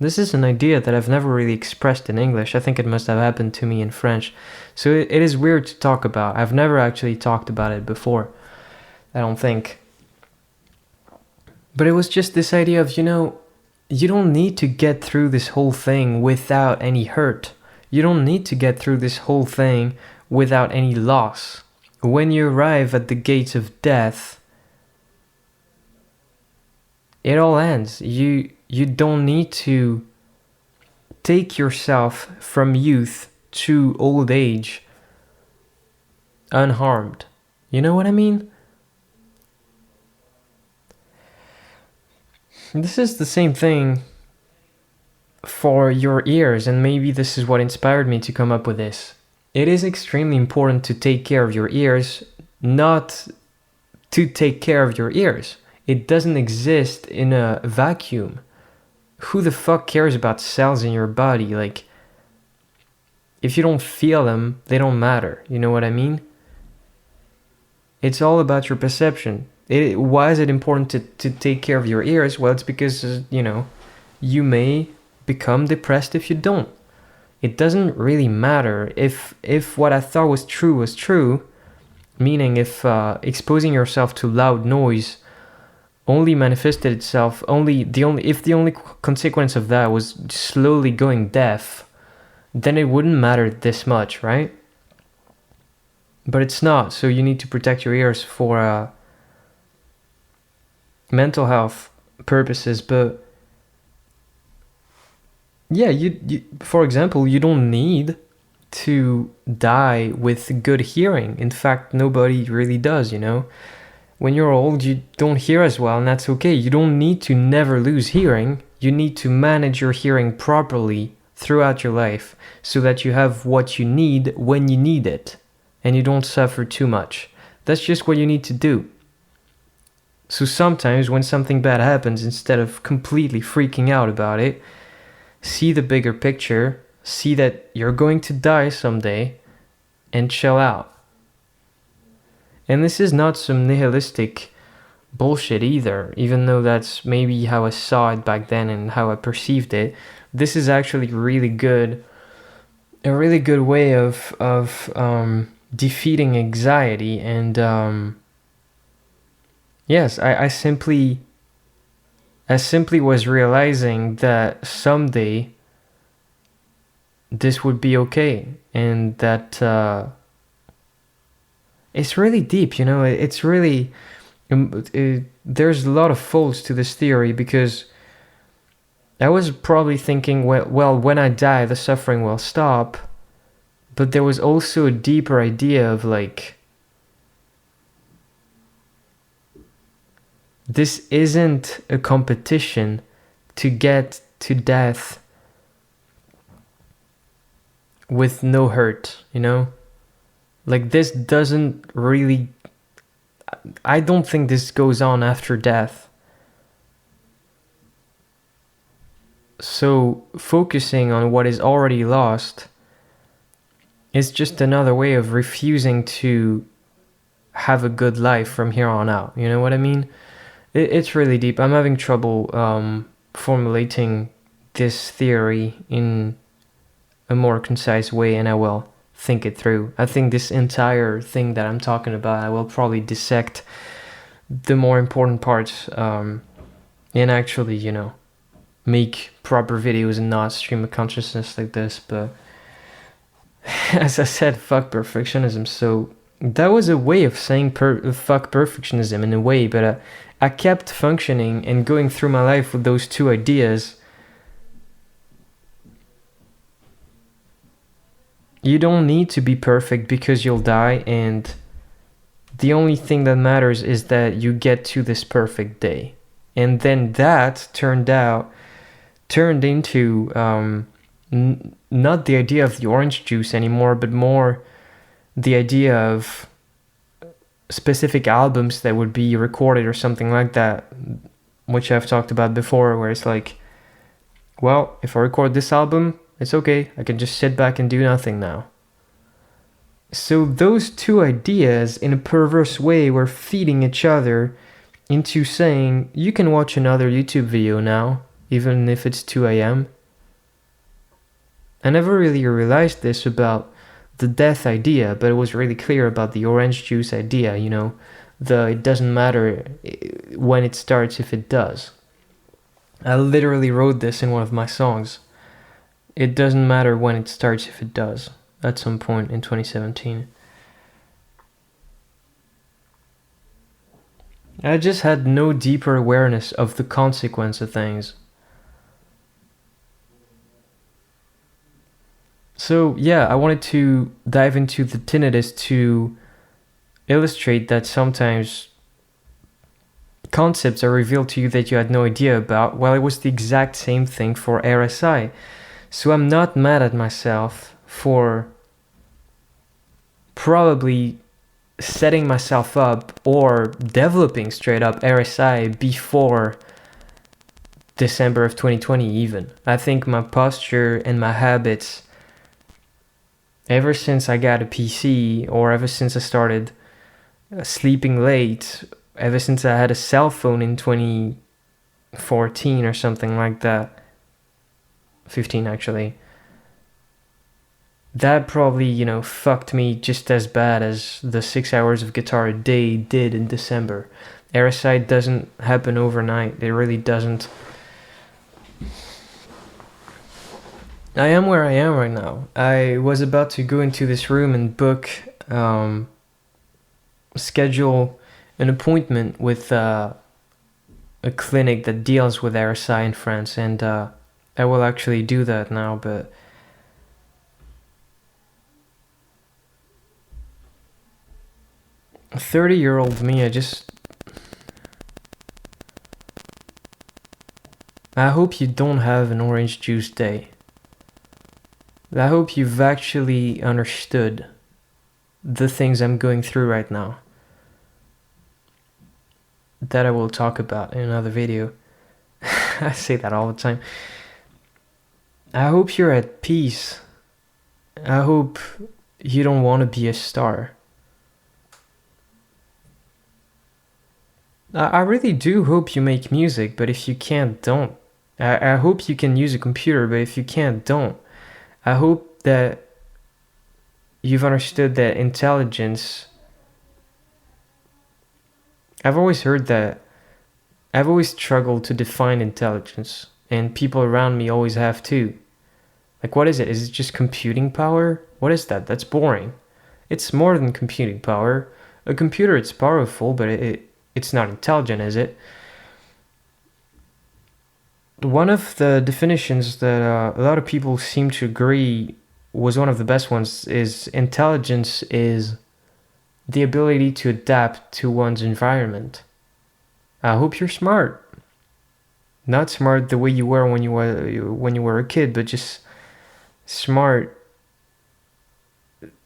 This is an idea that I've never really expressed in English. I think it must have happened to me in French. So it is weird to talk about. I've never actually talked about it before, I don't think. But it was just this idea of, you don't need to get through this whole thing without any hurt. You don't need to get through this whole thing without any loss. When you arrive at the gates of death, it all ends. You don't need to take yourself from youth to old age unharmed. You know what I mean? This is the same thing for your ears, and maybe this is what inspired me to come up with this. It is extremely important to take care of your ears, not to take care of your ears. It doesn't exist in a vacuum. Who the fuck cares about cells in your body? Like, if you don't feel them, they don't matter. You know what I mean? It's all about your perception. Why is it important to take care of your ears? Well, it's because, you may become depressed if you don't. It doesn't really matter if what I thought was true, meaning if exposing yourself to loud noise only manifested itself, if the only consequence of that was slowly going deaf, then it wouldn't matter this much, right? But it's not, so you need to protect your ears for mental health purposes. But yeah, you for example, you don't need to die with good hearing. In fact, nobody really does, When you're old, you don't hear as well, and that's okay. You don't need to never lose hearing. You need to manage your hearing properly throughout your life so that you have what you need when you need it, and you don't suffer too much. That's just what you need to do. So sometimes when something bad happens, instead of completely freaking out about it, see the bigger picture, see that you're going to die someday, and chill out. And this is not some nihilistic bullshit either, even though that's maybe how I saw it back then and how I perceived it. This is actually a really good way of defeating anxiety. And yes, I simply was realizing that someday this would be okay, and that it's really deep, it's really there's a lot of faults to this theory, because I was probably thinking, well, when I die the suffering will stop, but there was also a deeper idea of like, this isn't a competition to get to death with no hurt, Like, this doesn't really... I don't think this goes on after death. So, focusing on what is already lost is just another way of refusing to have a good life from here on out. You know what I mean? It's really deep. I'm having trouble formulating this theory in a more concise way, and I will think it through. I think this entire thing that I'm talking about, I will probably dissect the more important parts and actually, make proper videos and not stream of consciousness like this. But as I said, fuck perfectionism. So that was a way of saying fuck perfectionism in a way, but I kept functioning and going through my life with those two ideas. You don't need to be perfect because you'll die, and the only thing that matters is that you get to this perfect day. And then that turned into not the idea of the orange juice anymore, but more the idea of specific albums that would be recorded or something like that, which I've talked about before, where it's like, well, if I record this album, it's okay, I can just sit back and do nothing now. So those two ideas, in a perverse way, were feeding each other into saying, you can watch another YouTube video now, even if it's 2 a.m. I never really realized this about the death idea, but it was really clear about the orange juice idea, you know, it doesn't matter when it starts if it does. I literally wrote this in one of my songs. It doesn't matter when it starts if it does, at some point in 2017. I just had no deeper awareness of the consequence of things. So yeah, I wanted to dive into the tinnitus to illustrate that sometimes concepts are revealed to you that you had no idea about. Well, it was the exact same thing for RSI. So I'm not mad at myself for probably setting myself up or developing straight up RSI before December of 2020 even. I think my posture and my habits ever since I got a PC, or ever since I started sleeping late, ever since I had a cell phone in 2014 or something like that, 15 actually, that probably, you know, fucked me just as bad as the 6 hours of guitar a day did in December. RSI doesn't happen overnight. It really doesn't. I am where I am right now. I was about to go into this room and book, schedule an appointment with a clinic that deals with RSI in France, and I will actually do that now, but 30-year-old me, I hope you don't have an orange juice day. I hope you've actually understood the things I'm going through right now, that I will talk about in another video. I say that all the time. I hope you're at peace. I hope you don't want to be a star. I really do hope you make music, but if you can't, don't. I hope you can use a computer, but if you can't, don't. I hope that you've understood that intelligence... I've always struggled to define intelligence, and people around me always have too. Like, what is it? Is it just computing power? What is that? That's boring. It's more than computing power. A computer, it's powerful, but it's not intelligent, is it? One of the definitions that a lot of people seem to agree was one of the best ones is intelligence is the ability to adapt to one's environment. I hope you're smart. Not smart the way you were when you were a kid, but just smart.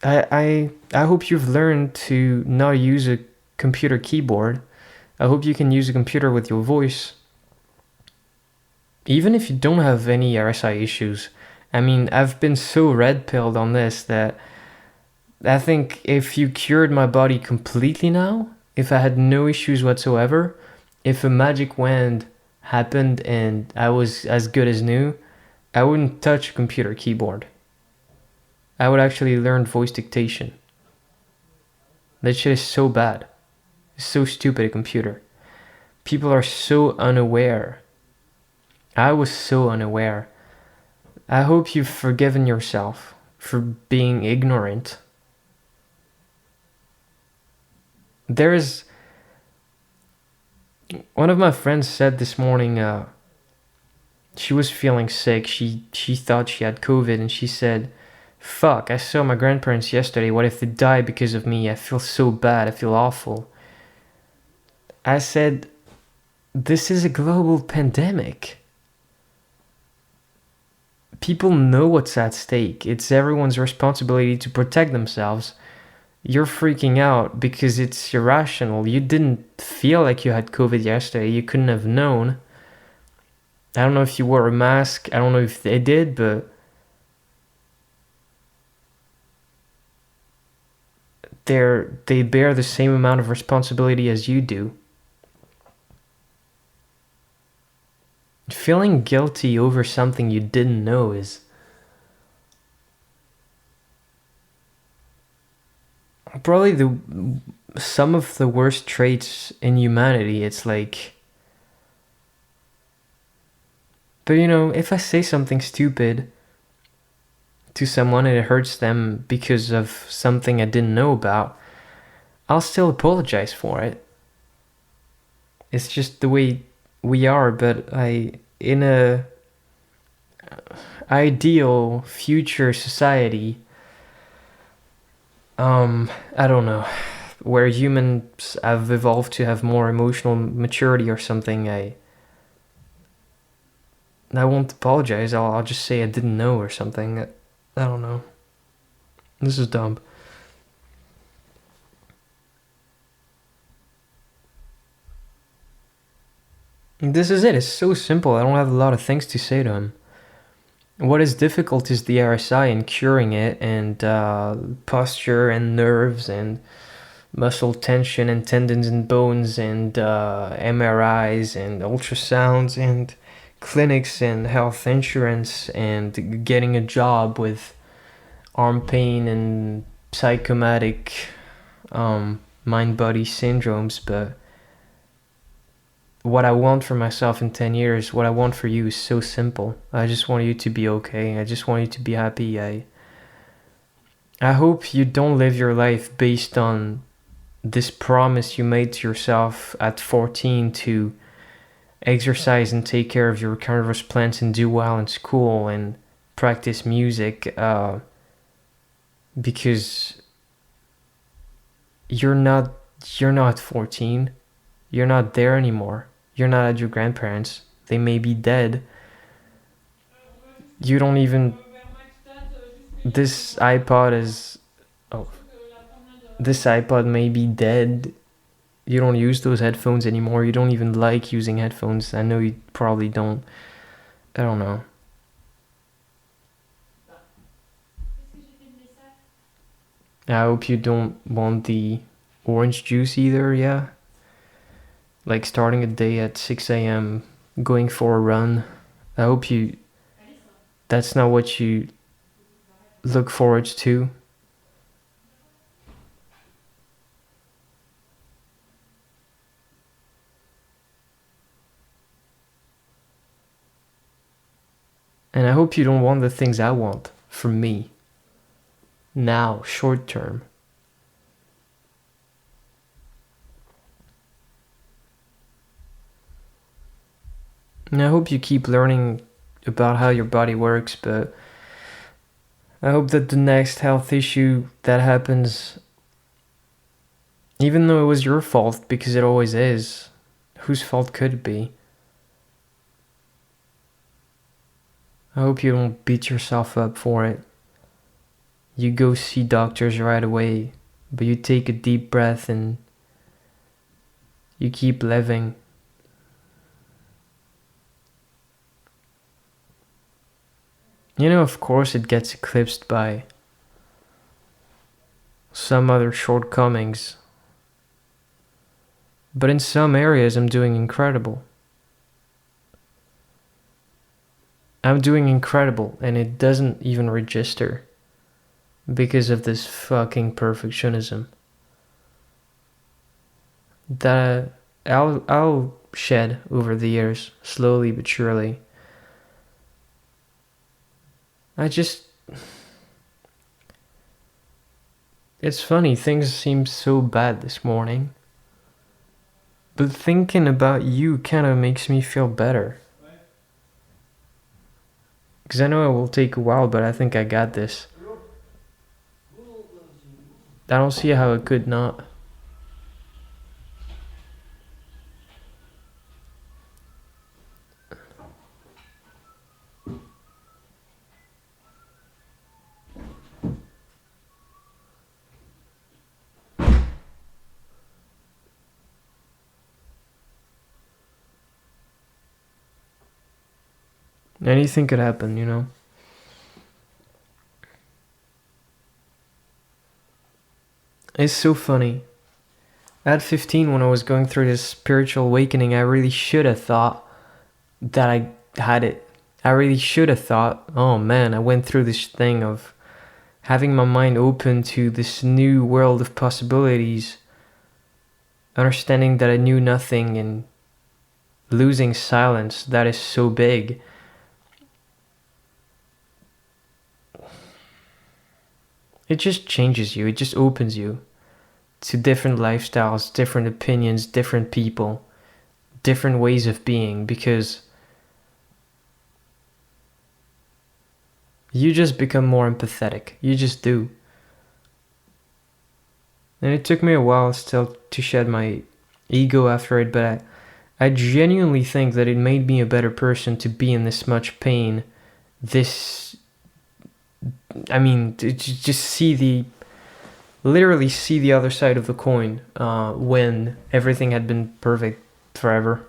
I hope you've learned to not use a computer keyboard. I hope you can use a computer with your voice. Even if you don't have any RSI issues. I mean, I've been so red-pilled on this that I think if you cured my body completely now, if I had no issues whatsoever, if a magic wand happened and I was as good as new, I wouldn't touch a computer keyboard. I would actually learn voice dictation. That shit is so bad. It's so stupid, a computer. People are so unaware. I was so unaware. I hope you've forgiven yourself for being ignorant. There's... One of my friends said this morning, she was feeling sick. She thought she had COVID, and she said, fuck, I saw my grandparents yesterday. What if they die because of me? I feel so bad. I feel awful. I said, this is a global pandemic. People know what's at stake. It's everyone's responsibility to protect themselves. You're freaking out because it's irrational. You didn't feel like you had COVID yesterday. You couldn't have known. I don't know if you wore a mask. I don't know if they did, but they bear the same amount of responsibility as you do. Feeling guilty over something you didn't know is probably the some of the worst traits in humanity. It's like, but you know, if I say something stupid to someone and it hurts them because of something I didn't know about, I'll still apologize for it. It's just the way we are, but in a ideal future society, I don't know, where humans have evolved to have more emotional maturity or something, I won't apologize. I'll just say I didn't know or something. I don't know. This is dumb. This is it. It's so simple. I don't have a lot of things to say to him. What is difficult is the RSI and curing it, and posture and nerves and muscle tension and tendons and bones and MRIs and ultrasounds and clinics and health insurance and getting a job with arm pain and psychomatic mind body syndromes. But what I want for myself in 10 years, what I want for you is so simple. I just want you to be okay. I just want you to be happy. I hope you don't live your life based on this promise you made to yourself at 14 to exercise and take care of your carnivorous plants and do well in school and practice music, because you're not 14. You're not there anymore. You're not at your grandparents. They may be dead. You don't even. This iPod is. Oh. This iPod may be dead. You don't use those headphones anymore. You don't even like using headphones. I know you probably don't. I don't know. I hope you don't want the orange juice either, yeah? Like starting a day at 6 a.m., going for a run. I hope you. That's not what you look forward to. And I hope you don't want the things I want from me. Now, short term. And I hope you keep learning about how your body works, but I hope that the next health issue that happens, even though it was your fault, because it always is, whose fault could it be? I hope you don't beat yourself up for it. You go see doctors right away, but you take a deep breath and you keep living. You know, of course, it gets eclipsed by some other shortcomings, but in some areas, I'm doing incredible. I'm doing incredible, and it doesn't even register because of this fucking perfectionism that I'll shed over the years, slowly but surely. It's funny, things seem so bad this morning, but thinking about you kind of makes me feel better. Because I know it will take a while, but I think I got this. I don't see how it could not. Anything could happen, you know? It's so funny. At 15, when I was going through this spiritual awakening, I really should have thought that I had it. I really should have thought, oh man, I went through this thing of having my mind open to this new world of possibilities, understanding that I knew nothing and losing silence that is so big. It just changes you, it just opens you to different lifestyles, different opinions, different people, different ways of being, because you just become more empathetic. You just do. And it took me a while still to shed my ego after it, but I genuinely think that it made me a better person to be in this much pain. To just literally see the other side of the coin when everything had been perfect forever.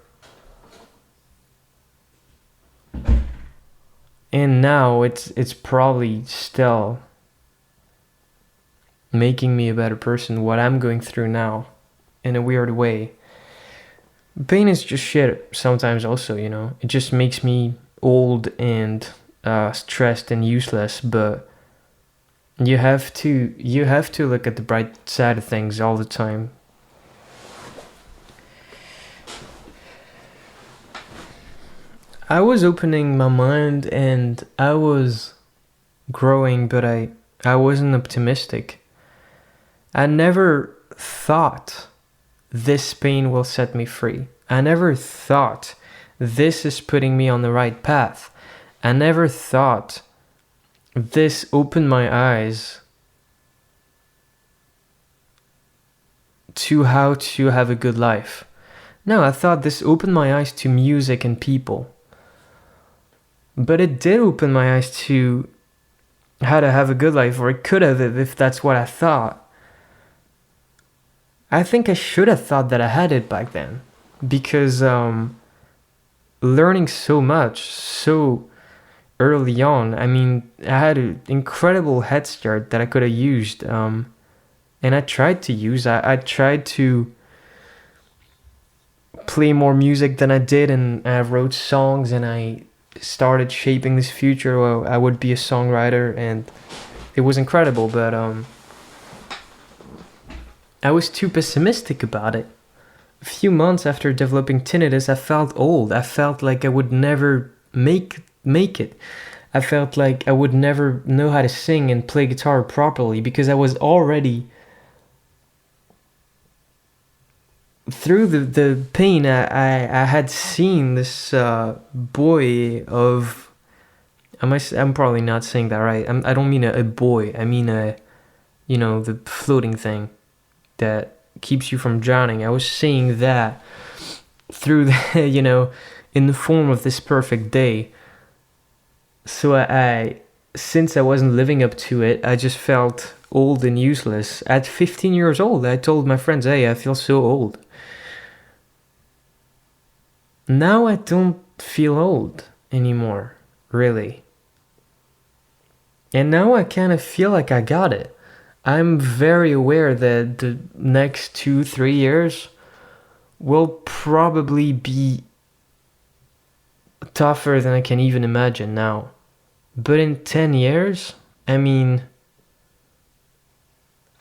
And now it's probably still making me a better person, what I'm going through now, in a weird way. Pain is just shit sometimes also, you know. It just makes me old and stressed and useless, but you have to look at the bright side of things all the time. I was opening my mind and I was growing, but I wasn't optimistic. I never thought this pain will set me free. I never thought this is putting me on the right path. I never thought this opened my eyes to how to have a good life. No, I thought this opened my eyes to music and people. But it did open my eyes to how to have a good life, or it could have if that's what I thought. I think I should have thought that I had it back then, because learning so much so early on, I mean, I had an incredible head start that I could have used, and I tried to use. I tried to play more music than I did, and I wrote songs, and I started shaping this future where I would be a songwriter, and it was incredible, but I was too pessimistic about it. A few months after developing tinnitus, I felt old. I felt like I would never make it. I felt like I would never know how to sing and play guitar properly, because I was already through the pain. I had seen this boy of, I'm probably not saying that right. I don't mean a boy. I mean the floating thing that keeps you from drowning. I was seeing that through the, in the form of this perfect day. So I since I wasn't living up to it, I just felt old and useless. At 15 years old, I told my friends, hey, I feel so old. Now I don't feel old anymore, really. And now I kind of feel like I got it. I'm very aware that the next 2-3 years will probably be tougher than I can even imagine now. But in 10 years, I mean,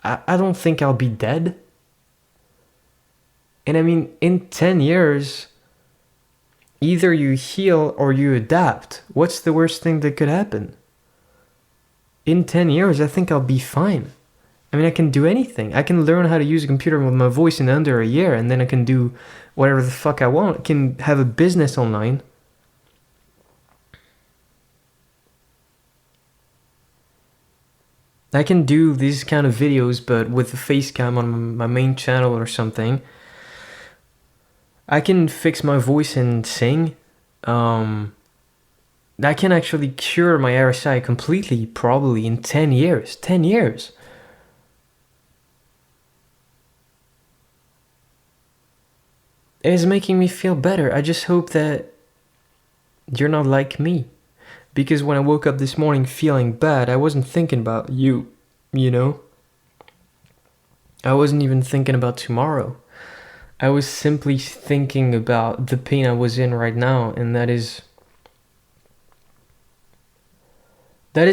I don't think I'll be dead. And I mean, in 10 years, either you heal or you adapt. What's the worst thing that could happen? In 10 years, I think I'll be fine. I mean, I can do anything. I can learn how to use a computer with my voice in under a year, and then I can do whatever the fuck I want. I can have a business online. I can do these kind of videos, but with a face cam on my main channel or something. I can fix my voice and sing. I can actually cure my RSI completely, probably in 10 years. 10 years. It is making me feel better. I just hope that you're not like me. Because when I woke up this morning feeling bad, I wasn't thinking about you know? I wasn't even thinking about tomorrow. I was simply thinking about the pain I was in right now, and that is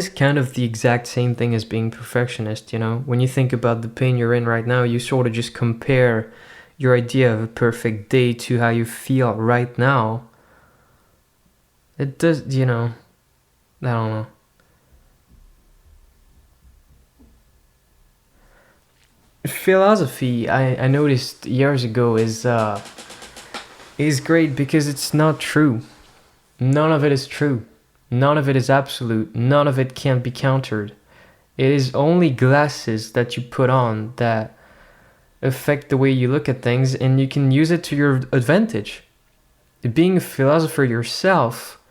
kind of the exact same thing as being perfectionist, you know? When you think about the pain you're in right now, you sort of just compare your idea of a perfect day to how you feel right now. It does, you know, I don't know. Philosophy, I noticed years ago, is great because it's not true. None of it is true. None of it is absolute. None of it can be countered. It is only glasses that you put on that affect the way you look at things, and you can use it to your advantage. Being a philosopher yourself,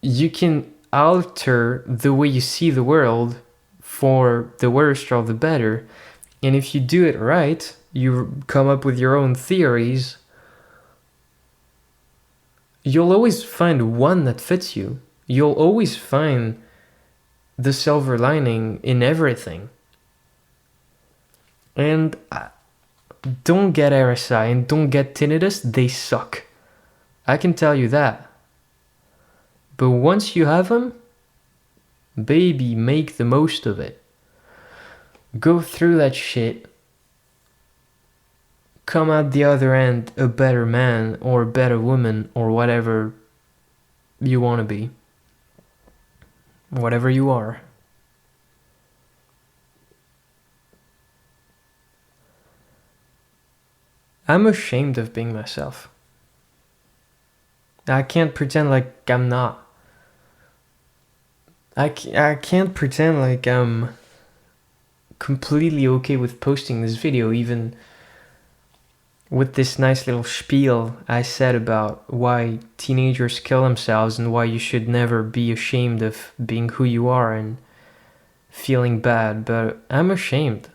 you can alter the way you see the world for the worse or the better. And if you do it right, you come up with your own theories, you'll always find one that fits you. You'll always find the silver lining in everything. And don't get RSI and don't get tinnitus, they suck. I can tell you that. But once you have them, baby, make the most of it. Go through that shit. Come out the other end a better man or a better woman or whatever you want to be. Whatever you are. I'm ashamed of being myself. I can't pretend like I'm not. I can't pretend like I'm completely okay with posting this video, even with this nice little spiel I said about why teenagers kill themselves and why you should never be ashamed of being who you are and feeling bad. But I'm ashamed.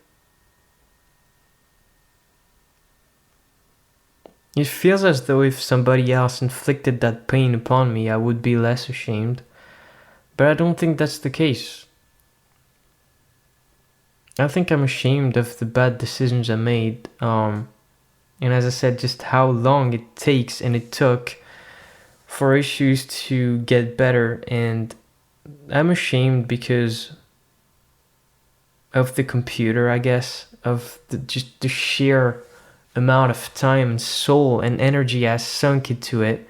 It feels as though if somebody else inflicted that pain upon me, I would be less ashamed. But I don't think that's the case. I think I'm ashamed of the bad decisions I made. And as I said, just how long it takes and it took for issues to get better. And I'm ashamed because of the computer, I guess, of just the sheer amount of time and soul and energy I sunk into it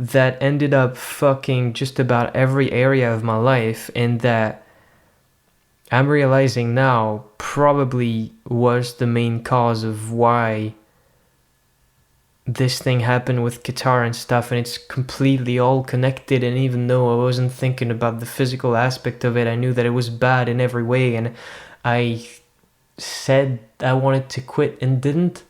that ended up fucking just about every area of my life, and that I'm realizing now probably was the main cause of why this thing happened with guitar and stuff. And it's completely all connected, and even though I wasn't thinking about the physical aspect of it, I knew that it was bad in every way, and I said I wanted to quit and didn't.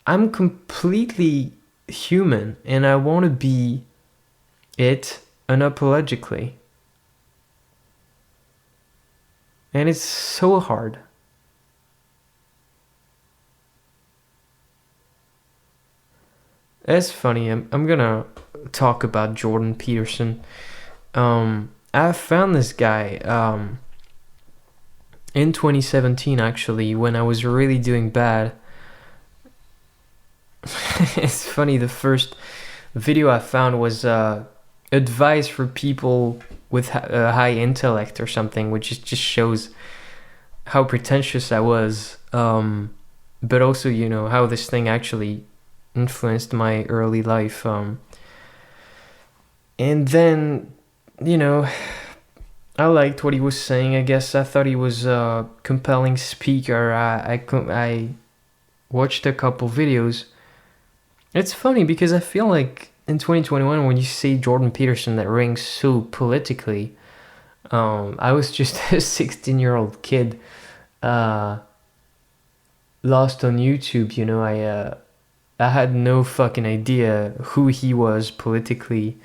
I'm completely human and I want to be it unapologetically. And it's so hard. It's funny, I'm gonna talk about Jordan Peterson. I found this guy in 2017, actually, when I was really doing bad. It's funny, the first video I found was advice for people with high intellect or something, which just shows how pretentious I was, but also, you know, how this thing actually influenced my early life. And then, you know, I liked what he was saying. I guess I thought he was a compelling speaker. I watched a couple videos. It's funny because I feel like in 2021, when you say Jordan Peterson, that rings so politically. I was just a 16-year-old kid, lost on YouTube. You know, I had no fucking idea who he was politically,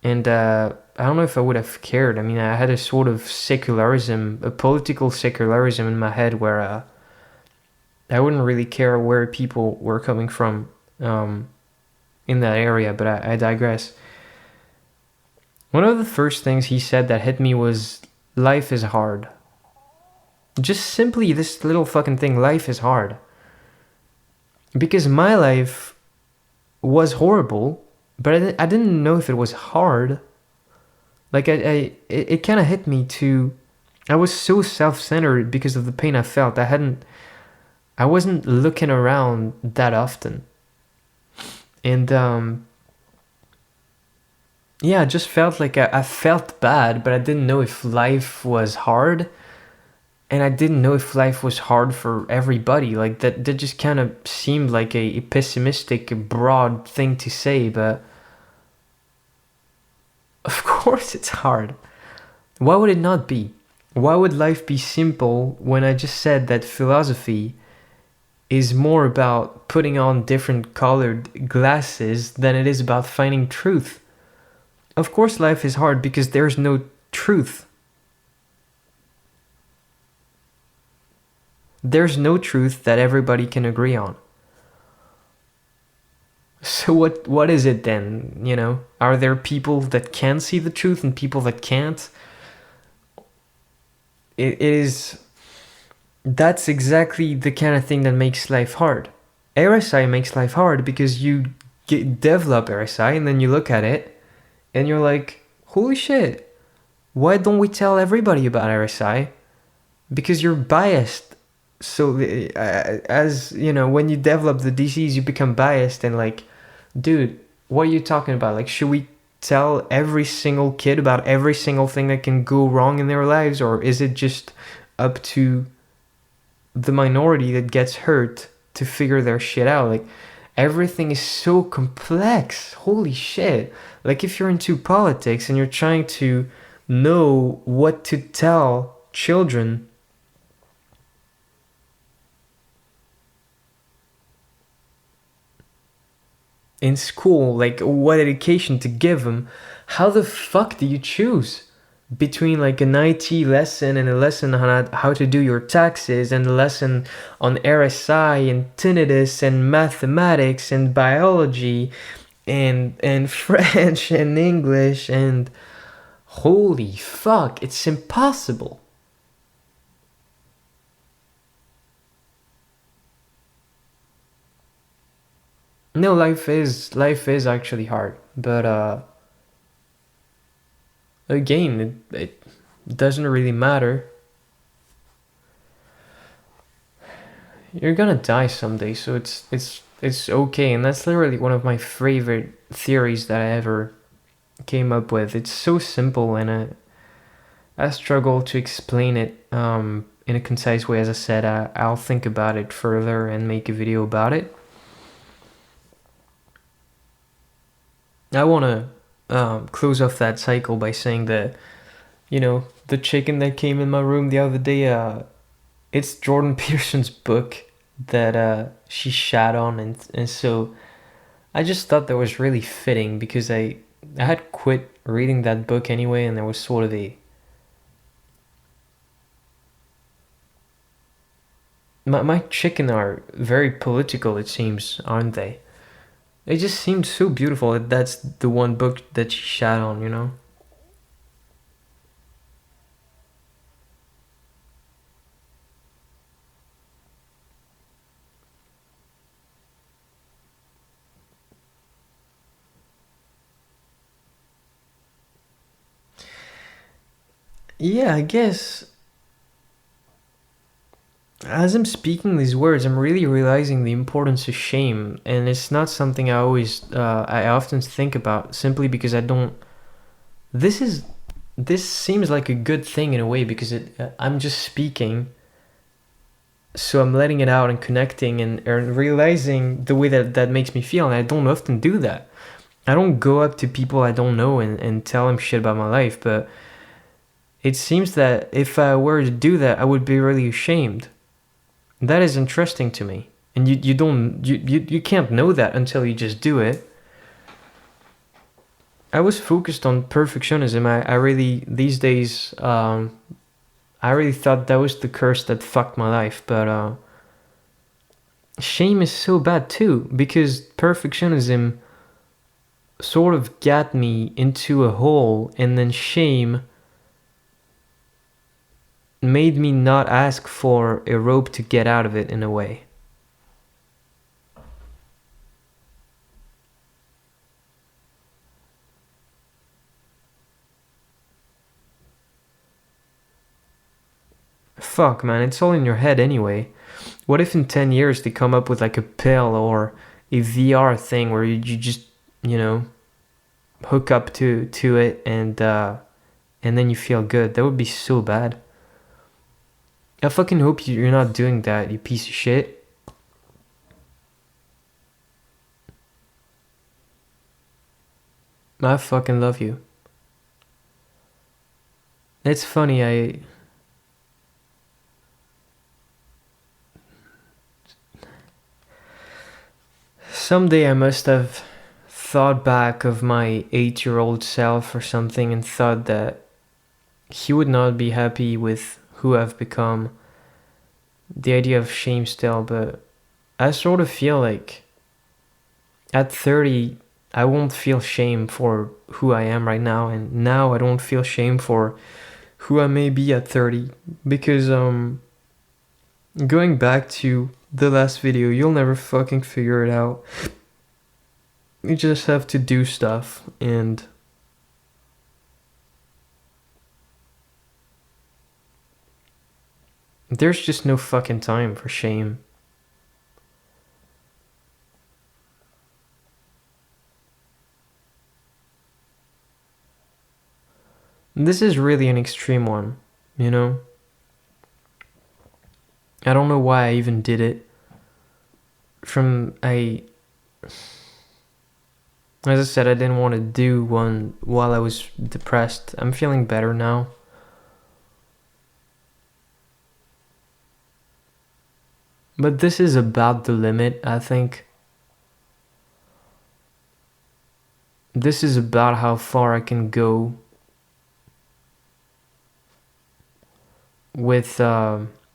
and I don't know if I would have cared. I mean, I had a sort of secularism, a political secularism in my head where I wouldn't really care where people were coming from in that area, but I digress. One of the first things he said that hit me was, life is hard. Just simply this little fucking thing, life is hard. Because my life was horrible, but I didn't know if it was hard. Like, it kind of hit me too. I was so self-centered because of the pain I felt. I wasn't looking around that often. And, yeah, I just felt like I felt bad, but I didn't know if life was hard. And I didn't know if life was hard for everybody. Like, that just kind of seemed like a pessimistic, broad thing to say, but of course it's hard. Why would it not be? Why would life be simple when I just said that philosophy is more about putting on different colored glasses than it is about finding truth? Of course life is hard because there's no truth. There's no truth that everybody can agree on. So what is it then, you know? Are there people that can see the truth and people that can't? It is... That's exactly the kind of thing that makes life hard. RSI makes life hard because you develop RSI and then you look at it and you're like, holy shit, why don't we tell everybody about RSI? Because you're biased. So as you know, when you develop the disease, you become biased and like, dude, what are you talking about? Like, should we tell every single kid about every single thing that can go wrong in their lives, or is it just up to the minority that gets hurt to figure their shit out? Like, everything is so complex. Holy shit. Like, if you're into politics and you're trying to know what to tell children, in school, like what education to give them, how the fuck do you choose between like an IT lesson and a lesson on how to do your taxes and a lesson on RSI and tinnitus and mathematics and biology and French and English? And holy fuck, it's impossible. No, life is actually hard, but again, it doesn't really matter. You're gonna die someday, so it's okay. And that's literally one of my favorite theories that I ever came up with. It's so simple, and I struggle to explain it in a concise way. As I said, I'll think about it further and make a video about it. I want to close off that cycle by saying that, you know, the chicken that came in my room the other day, it's Jordan Peterson's book that she shat on, and so I just thought that was really fitting because I had quit reading that book anyway, and there was sort of a my chicken are very political, it seems, aren't they? It just seemed so beautiful that that's the one book that she shat on, you know? Yeah, I guess as I'm speaking these words, I'm really realizing the importance of shame, and it's not something I often think about simply because I don't. This is, this seems like a good thing in a way because I'm just speaking, so I'm letting it out and connecting and realizing the way that makes me feel, and I don't often do that. I don't go up to people I don't know and tell them shit about my life, but it seems that if I were to do that, I would be really ashamed. That is interesting to me. And you don't you can't know that until you just do it. I was focused on perfectionism. I really these days I really thought that was the curse that fucked my life, but shame is so bad too because perfectionism sort of got me into a hole, and then shame made me not ask for a rope to get out of it in a way. Fuck, man, it's all in your head anyway. What if in 10 years they come up with like a pill or a VR thing where you just, you know, hook up to it and then you feel good? That would be so bad. I fucking hope you're not doing that, you piece of shit. I fucking love you. It's funny, someday I must have thought back of my 8-year-old self or something and thought that he would not be happy with who I've become. The idea of shame still, but I sort of feel like at 30 I won't feel shame for who I am right now, and now I don't feel shame for who I may be at 30, because going back to the last video, you'll never fucking figure it out. You just have to do stuff, and there's just no fucking time for shame. This is really an extreme one, you know? I don't know why I even did it. As I said, I didn't want to do one while I was depressed. I'm feeling better now. But this is about the limit, I think. This is about how far I can go with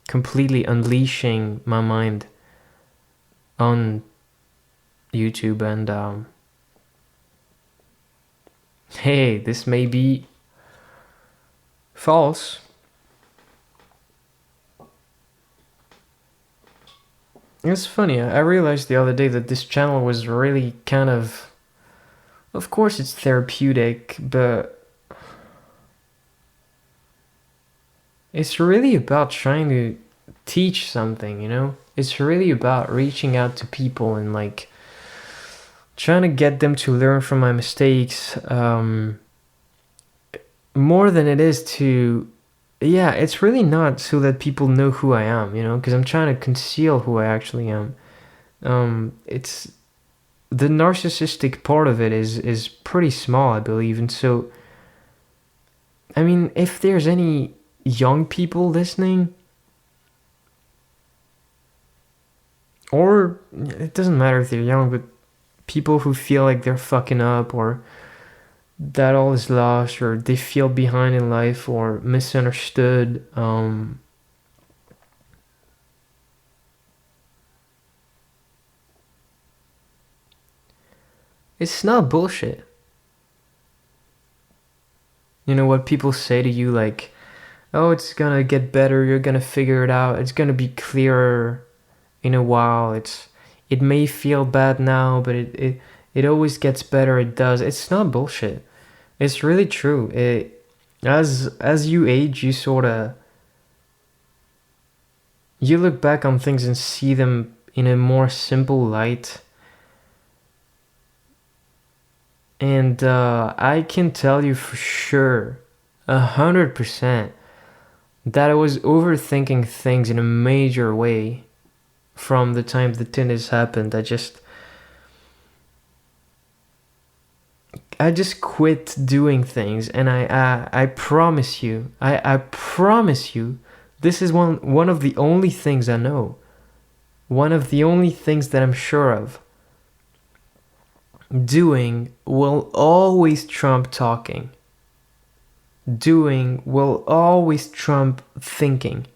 completely unleashing my mind on YouTube. And hey, this may be false. It's funny, I realized the other day that this channel was really kind of course it's therapeutic, but it's really about trying to teach something, you know? It's really about reaching out to people and like trying to get them to learn from my mistakes, more than it is to, yeah, it's really not so that people know who I am, you know, because I'm trying to conceal who I actually am. It's the narcissistic part of it is pretty small, I believe. And so, I mean, if there's any young people listening, or it doesn't matter if they're young, but people who feel like they're fucking up, or that all is lost, or they feel behind in life or misunderstood, it's not bullshit. You know what people say to you, like, oh, it's gonna get better, you're gonna figure it out, it's gonna be clearer in a while, it may feel bad now, but it always gets better, it does. It's not bullshit. It's really true. As you age, you sorta, you look back on things and see them in a more simple light. And I can tell you for sure, 100%, that I was overthinking things in a major way from the time the tinnitus happened. I just quit doing things, and I promise you, I promise you, this is one of the only things I know. One of the only things that I'm sure of. Doing will always trump talking. Doing will always trump thinking.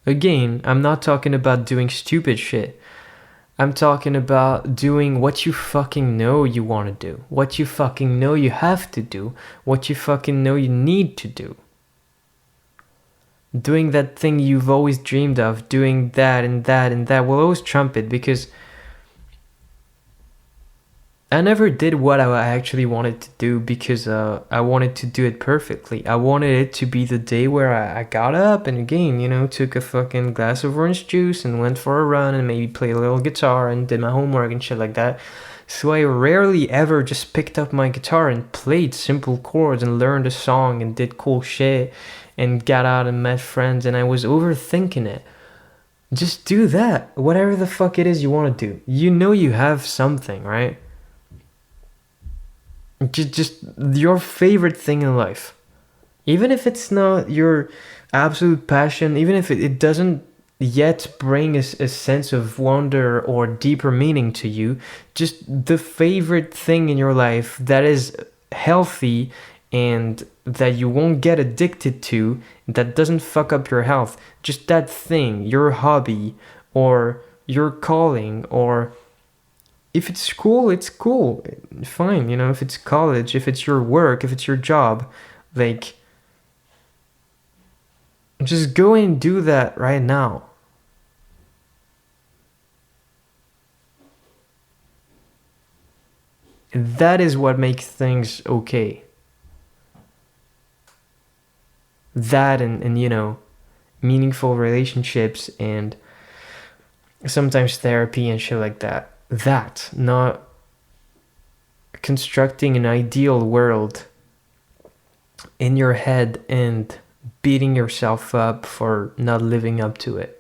Again, I'm not talking about doing stupid shit. I'm talking about doing what you fucking know you want to do, what you fucking know you have to do, what you fucking know you need to do. Doing that thing you've always dreamed of, doing that and that and that will always trump it, because I never did what I actually wanted to do because I wanted to do it perfectly. I wanted it to be the day where I got up and again, took a fucking glass of orange juice and went for a run and maybe played a little guitar and did my homework and shit like that. So I rarely ever just picked up my guitar and played simple chords and learned a song and did cool shit and got out and met friends, and I was overthinking it. Just do that. Whatever the fuck it is you want to do. You know you have something, right? Just your favorite thing in life. Even if it's not your absolute passion, even if it doesn't yet bring a sense of wonder or deeper meaning to you, just the favorite thing in your life that is healthy and that you won't get addicted to, that doesn't fuck up your health. Just that thing, your hobby or your calling, or if it's school, it's cool. Fine, if it's college, if it's your work, if it's your job, like, just go and do that right now. That is what makes things okay. That and meaningful relationships and sometimes therapy and shit like that. That, not constructing an ideal world in your head and beating yourself up for not living up to it.